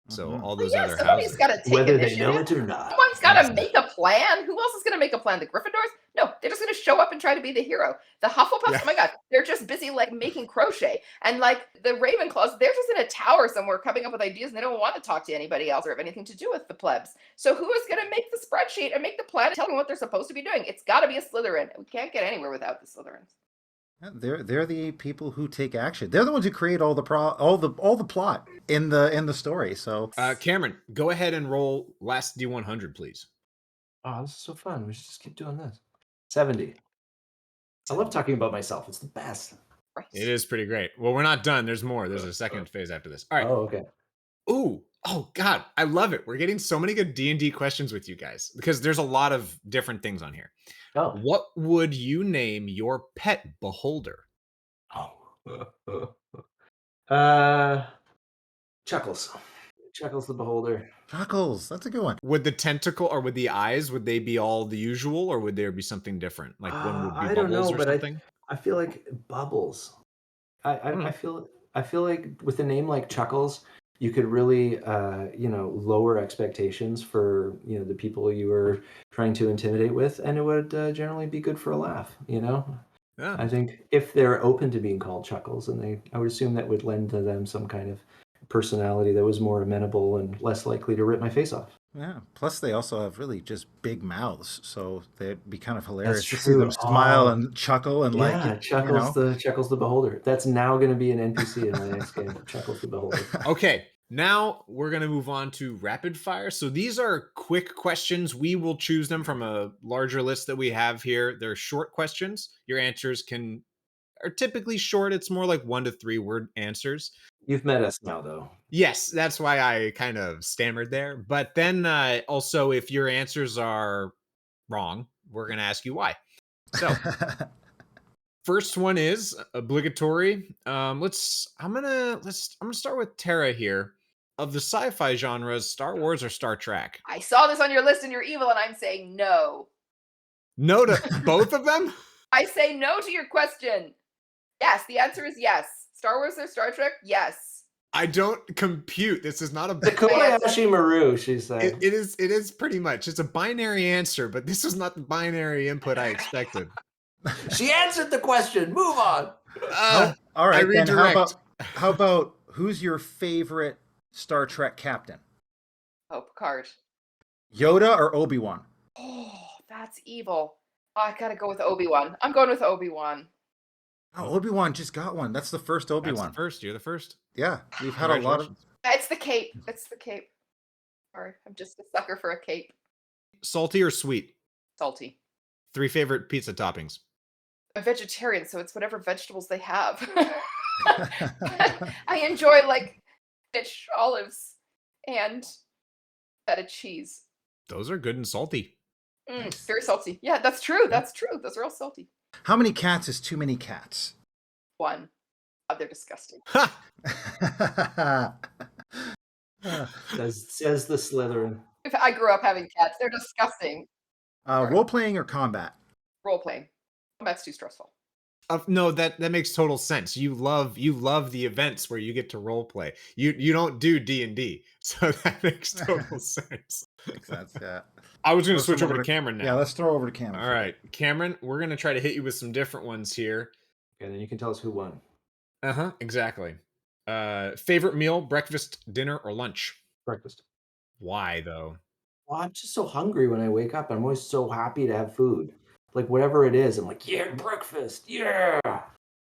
So all those other somebody's houses, got to take whether initiative. they know it or not. Someone's got to make a plan. Who else is going to make a plan? The Gryffindors? No, they're just going to show up and try to be the hero. The Hufflepuffs, oh my God, they're just busy like making crochet. And like the Ravenclaws, they're just in a tower somewhere coming up with ideas, and they don't want to talk to anybody else or have anything to do with the plebs. So who is going to make the spreadsheet and make the plan and tell them what they're supposed to be doing? It's got to be a Slytherin. We can't get anywhere without the Slytherins. They're the people who take action. They're the ones who create all the plot in the story. So Cameron, go ahead and roll last D100, please. Oh, this is so fun. We should just keep doing this. 70. I love talking about myself. It's the best. It is pretty great. Well, we're not done. There's more. There's a second phase after this. All right. Oh, okay. Ooh. Oh God, I love it. We're getting so many good D&D questions with you guys because there's a lot of different things on here. Oh. What would you name your pet beholder? Chuckles. Chuckles the Beholder. Chuckles, that's a good one. Would the tentacle or would the eyes, would they be all the usual, or would there be something different? Like one would be I don't Bubbles know, or but something? I feel like Bubbles. I feel like with a name like Chuckles, you could really lower expectations for the people you were trying to intimidate with, and it would generally be good for a laugh. Yeah. I think if they're open to being called Chuckles, and I would assume that would lend to them some kind of personality that was more amenable and less likely to rip my face off. Yeah. Plus, they also have really just big mouths, so they'd be kind of hilarious That's to true. see them smile and chuckle and Chuckles the Beholder. That's now going to be an NPC in my next game. Chuckles the Beholder. Okay, now we're going to move on to rapid fire. So these are quick questions. We will choose them from a larger list that we have here. They're short questions. Your answers are typically short. It's more like 1 to 3 word answers. You've met us now, though. Yes, that's why I kind of stammered there. But then also, if your answers are wrong, we're going to ask you why. So, first one is obligatory. I'm gonna start with Tara here. Of the sci-fi genres, Star Wars or Star Trek? I saw this on your list and you're evil, and I'm saying no. No to both of them? I say no to your question. Yes, the answer is yes. Star Wars or Star Trek? Yes. I don't compute. This is not a The Kobayashi Maru, she said. It is pretty much. It's a binary answer, but this was not the binary input I expected. She answered the question. Move on. All right, then how about who's your favorite Star Trek captain? Oh, Picard. Yoda or Obi-Wan? Oh, that's evil. Oh, I gotta go with Obi-Wan. I'm going with Obi-Wan. Oh, Obi-Wan just got one. That's the first Obi-Wan. That's the first. You're the first. Yeah, we've had a lot of... It's the cape. It's the cape. Sorry, I'm just a sucker for a cape. Salty or sweet? Salty. 3 favorite pizza toppings? I'm vegetarian, so it's whatever vegetables they have. I enjoy like fish, olives, and feta cheese. Those are good and salty. Very salty. Yeah, that's true. That's true. Those are all salty. How many cats is too many cats? 1. Oh, they're disgusting. Says the Slytherin. If I grew up having cats, they're disgusting. Role-playing or combat? Role-playing. Combat's too stressful. No, that makes total sense. You love the events where you get to role play. You don't do D&D, so that makes total sense. Makes sense, yeah. I was going to switch over to Cameron now. Yeah, let's throw over to Cameron. All right, Cameron, we're going to try to hit you with some different ones here. And then you can tell us who won. Exactly. Favorite meal: breakfast, dinner, or lunch? Breakfast. Why though? Well, I'm just so hungry when I wake up. I'm always so happy to have food. Like whatever it is, I'm like, yeah, breakfast, yeah,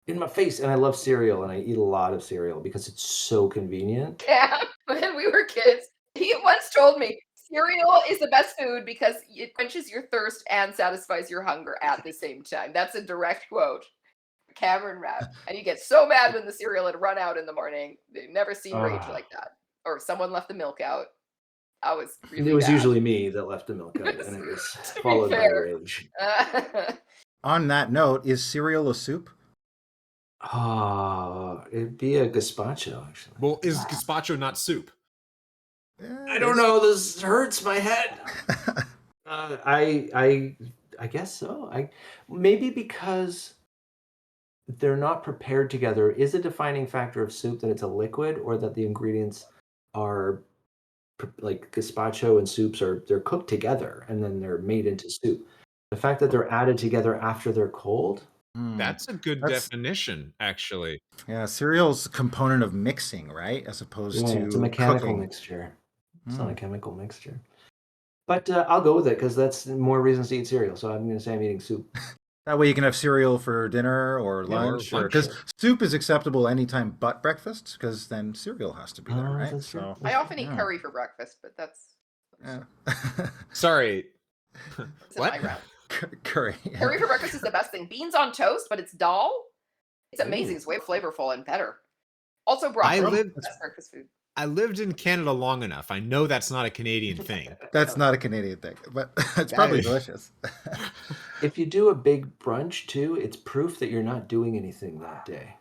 in my face. And I love cereal, and I eat a lot of cereal because it's so convenient. Yeah, when we were kids, he once told me cereal is the best food because it quenches your thirst and satisfies your hunger at the same time. That's a direct quote. Cameron Rapp. And you get so mad when the cereal had run out in the morning. They've never seen rage like that. Or someone left the milk out. I was really It was bad. usually me that left the milk out, and it was followed by rage. On that note, is cereal a soup? It'd be a gazpacho, actually. Well, is gazpacho not soup? I don't know. This hurts my head. I guess so. Maybe because they're not prepared together. Is a defining factor of soup that it's a liquid, or that the ingredients are like gazpacho and soups they're cooked together and then they're made into soup? The fact that they're added together after they're cold. That's a good definition, actually. Yeah, cereal's a component of mixing, right? As opposed to it's a mechanical cooking. mixture. It's not a chemical mixture. But I'll go with it because that's more reasons to eat cereal. So I'm going to say I'm eating soup. That way you can have cereal for dinner or lunch. Because soup is acceptable anytime but breakfast, because then cereal has to be there, right? So I often eat curry for breakfast, but that's... Sorry. What? Curry. Curry for breakfast is the best thing. Beans on toast, but it's dal. It's amazing. It's way flavorful and better. Also broccoli. That's breakfast food. I lived in Canada long enough. I know that's not a Canadian thing. That's not a Canadian thing, but it's probably delicious. If you do a big brunch too, it's proof that you're not doing anything that day.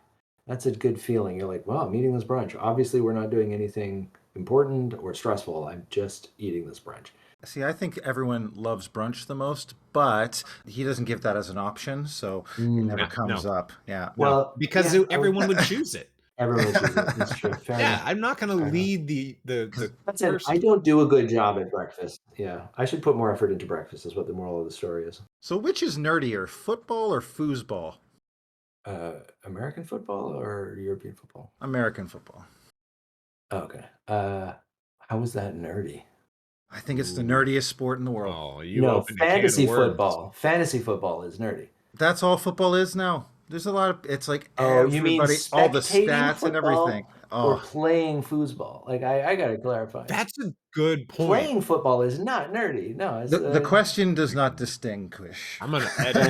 That's a good feeling. You're like, wow, I'm eating this brunch. Obviously, we're not doing anything important or stressful. I'm just eating this brunch. See, I think everyone loves brunch the most, but he doesn't give that as an option, so it never comes up. Yeah. Well, because everyone would choose it. Everyone chooses it. That's true. Fair enough. I'm not going to lead the That's it. I don't do a good job at breakfast. Yeah, I should put more effort into breakfast. Is what the moral of the story is. So, which is nerdier, football or foosball? American football or European football? American football. Okay. How is that nerdy? I think it's the nerdiest sport in the world. Oh, no, fantasy football. Fantasy football is nerdy. That's all football is now. There's a lot of, it's like you mean all the stats and everything. Or playing foosball? Like I gotta clarify. That's a good point. Playing football is not nerdy. No, it's, the question does not distinguish. I'm gonna edit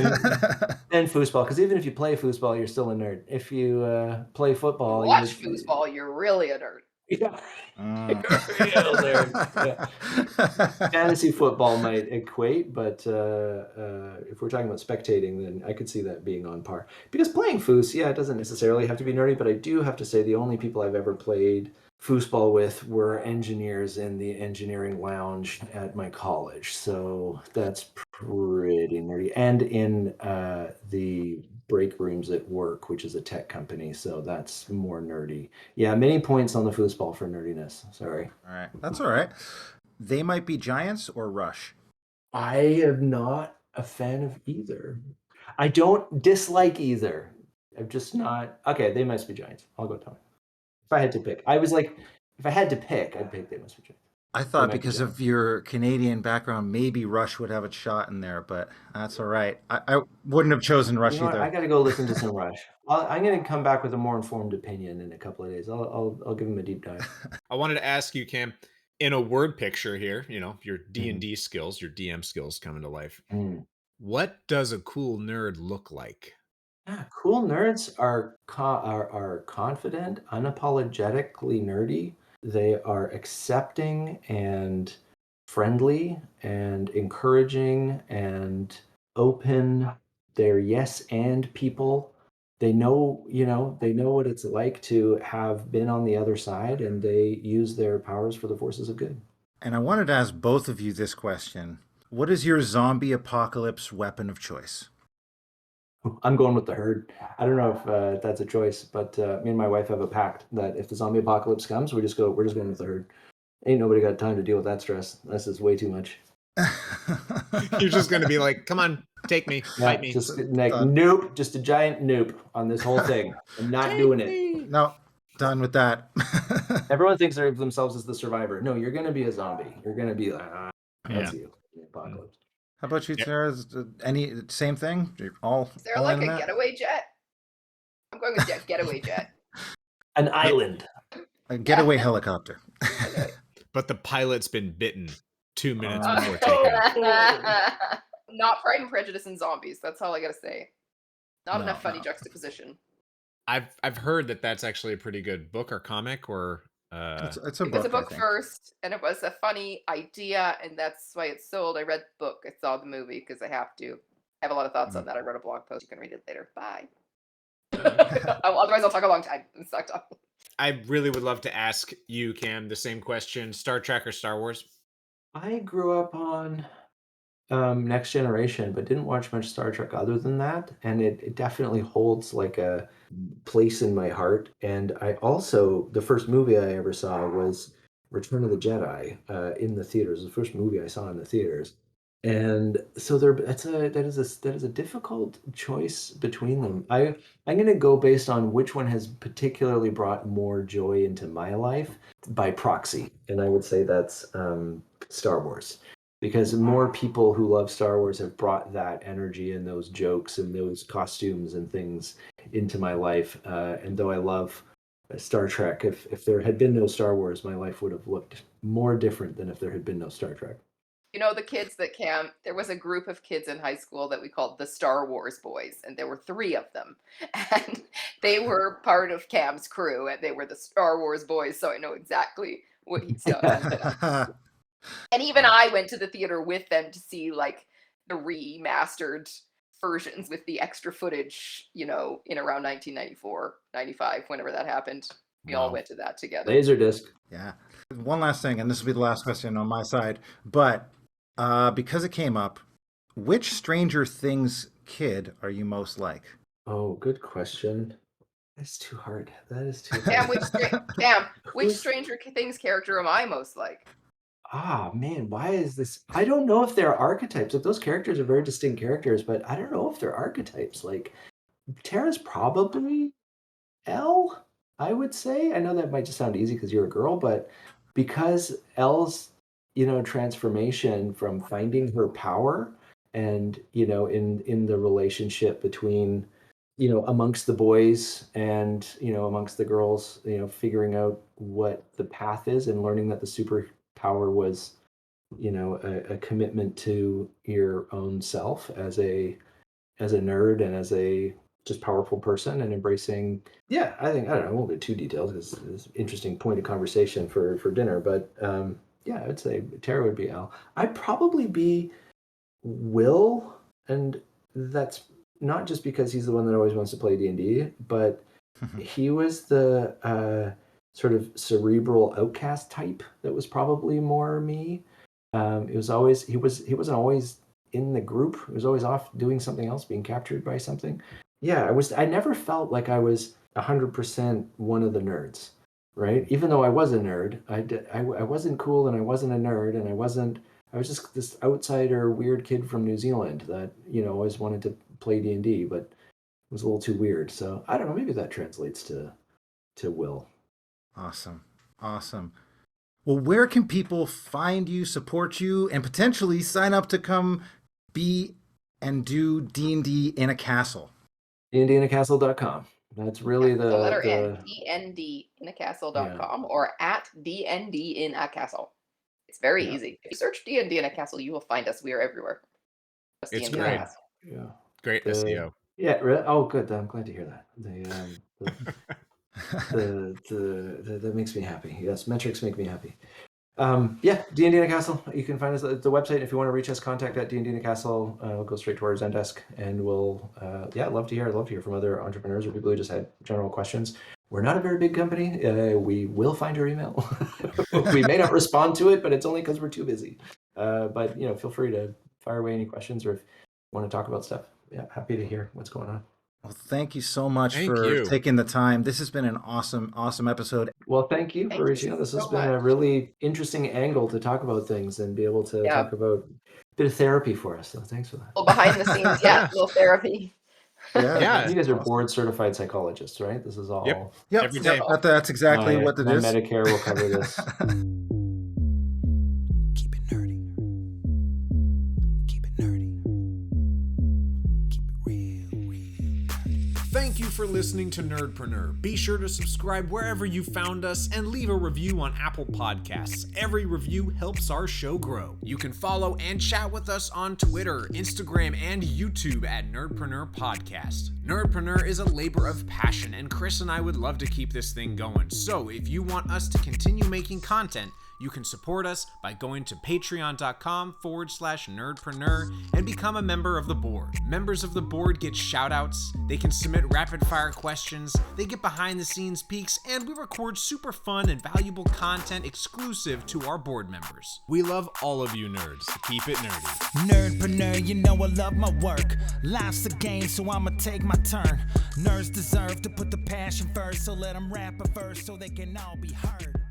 and foosball, because even if you play foosball, you're still a nerd. If you play football, watch foosball, you're really a nerd. Yeah. Mm. Real nerds. Yeah. Fantasy football might equate, but if we're talking about spectating, then I could see that being on par. Because playing foos, yeah, it doesn't necessarily have to be nerdy, but I do have to say the only people I've ever played foosball with were engineers in the engineering lounge at my college. So that's pretty nerdy. And in the break rooms at work, which is a tech company. So that's more nerdy. Yeah, many points on the foosball for nerdiness. Sorry. All right, that's all right. They Might Be Giants or Rush? I am not a fan of either. I don't dislike either. I'm just not. Okay, They Must Be Giants. I'll go Tommy. If I had to pick, I was like, if I had to pick, I'd pick They Must Be Giants. I They thought Might Be because Giants. of your Canadian background, maybe Rush would have a shot in there, but that's all right. I wouldn't have chosen Rush You know what? I either. got to go listen to some Rush. I'm going to come back with a more informed opinion in a couple of days. I'll give him a deep dive. I wanted to ask you, Cam, in a word picture here, you know, your Mm-hmm. D&D skills, your DM skills coming to life. Mm. What does a cool nerd look like? Yeah, cool nerds are confident, unapologetically nerdy. They are accepting and friendly and encouraging and open. They're yes and people. They know, they know what it's like to have been on the other side, and they use their powers for the forces of good. And I wanted to ask both of you this question. What is your zombie apocalypse weapon of choice? I'm going with the herd. I don't know if that's a choice, but me and my wife have a pact that if the zombie apocalypse comes, we're just going with the herd. Ain't nobody got time to deal with that stress. This is way too much. You're just going to be like, come on, take me, fight me. Just like nope, just a giant nope on this whole thing. I'm not doing it. No, done with that. Everyone thinks of themselves as the survivor. No, you're going to be a zombie. You're going to be like, that's Yeah. you. The apocalypse. How about you, Tara? Any same thing? You're all Is there all like in a that? getaway jet? I'm going with getaway jet. An island. A getaway helicopter. But the pilot's been bitten 2 minutes Oh. before takeoff. Not Pride and Prejudice and zombies. That's all I gotta say. Not enough funny No. juxtaposition. I've heard that that's actually a pretty good book or comic or It's a It was a book, I book think. first, and it was a funny idea, and that's why it's sold. I read the book. I saw the movie because I have to. I have a lot of thoughts on that. I wrote a blog post. You can read it later. Bye. Otherwise, I'll talk a long time. Suck talking. I really would love to ask you, Cam, the same question. Star Trek or Star Wars? I grew up on Next Generation, but didn't watch much Star Trek other than that. And it definitely holds like a place in my heart. And I also, the first movie I ever saw was Return of the Jedi in the theaters. The first movie I saw in the theaters. And so that is a difficult choice between them. I'm gonna go based on which one has particularly brought more joy into my life by proxy, and I would say that's Star Wars, because more people who love Star Wars have brought that energy and those jokes and those costumes and things into my life. And though I love Star Trek, if there had been no Star Wars, my life would have looked more different than if there had been no Star Trek. You know, the kids that there was a group of kids in high school that we called the Star Wars Boys, and there were 3 of them. And they were part of Cam's crew, and they were the Star Wars Boys, so I know exactly what he's done. And even I went to the theater with them to see, like, the remastered versions with the extra footage, in around 1994, 95, whenever that happened. We all went to that together. Laserdisc. Yeah. One last thing, and this will be the last question on my side, but because it came up, which Stranger Things kid are you most like? Oh, good question. That's too hard. That is too hard. Which Stranger Things character am I most like? Ah, man, why is this? I don't know if they're archetypes. If those characters are very distinct characters, but I don't know if they're archetypes. Like, Tara's probably Elle, I would say. I know that might just sound easy because you're a girl, but because Elle's, transformation from finding her power and, in the relationship between, amongst the boys and, amongst the girls, figuring out what the path is and learning that the superpower was, a commitment to your own self as a nerd and as a just powerful person and embracing. Yeah, I don't know, I won't get too detailed because it's an interesting point of conversation for dinner. But yeah, I would say Tara would be Al. I'd probably be Will, and that's not just because he's the one that always wants to play D&D, but he was the sort of cerebral outcast type that was probably more me. It was always he wasn't always in the group. He was always off doing something else, being captured by something. Yeah, I never felt like I was 100% one of the nerds, right? Even though I was a nerd, I wasn't cool, and I wasn't a nerd, and I was just this outsider weird kid from New Zealand that, always wanted to play D&D, but was a little too weird. So I don't know, maybe that translates to Will. Awesome. Well, where can people find you, support you, and potentially sign up to come be and do D&D in a castle? dndinacastle.com. That's really the letter N, dndinacastle.com, or at DND in a castle. It's very easy. If you search D&D in a castle, you will find us. We are everywhere. It's D&D in a great. castle. Yeah. Great SEO. Yeah. Oh, good. I'm glad to hear that. That makes me happy. Yes, metrics make me happy. Yeah, D&D in a Castle. You can find us at the website. If you want to reach us, contact at D&D in a Castle. We'll go straight to our Zendesk, and we'll, love to hear from other entrepreneurs or people who just had general questions. We're not a very big company. We will find your email. We may not respond to it, but it's only because we're too busy. But feel free to fire away any questions, or if you want to talk about stuff. Yeah, happy to hear what's going on. Well, thank you so much for taking the time. This has been an awesome episode. Well, thank you for reaching out. This has been a really interesting angle to talk about things and be able to talk about a bit of therapy for us. So thanks for that. Well, behind the scenes, little therapy. Yeah. You guys are board certified psychologists, right? This is all. Yep. Every day. That's exactly what it is. My Medicare will cover this. Keep it nerdy. Keep it nerdy. Keep it real. Thank you for listening to Nerdpreneur. Be sure to subscribe wherever you found us and leave a review on Apple Podcasts. Every review helps our show grow. You can follow and chat with us on Twitter, Instagram, and YouTube at Nerdpreneur Podcast. Nerdpreneur is a labor of passion, and Chris and I would love to keep this thing going. So if you want us to continue making content, you can support us by going to patreon.com/nerdpreneur and become a member of the board. Members of the board get shout-outs, they can submit rapid-fire questions, they get behind-the-scenes peeks, and we record super fun and valuable content exclusive to our board members. We love all of you nerds. Keep it nerdy. Nerdpreneur, you know I love my work. Life's a game, so I'ma take my turn. Nerds deserve to put the passion first, so let them rap a verse so they can all be heard.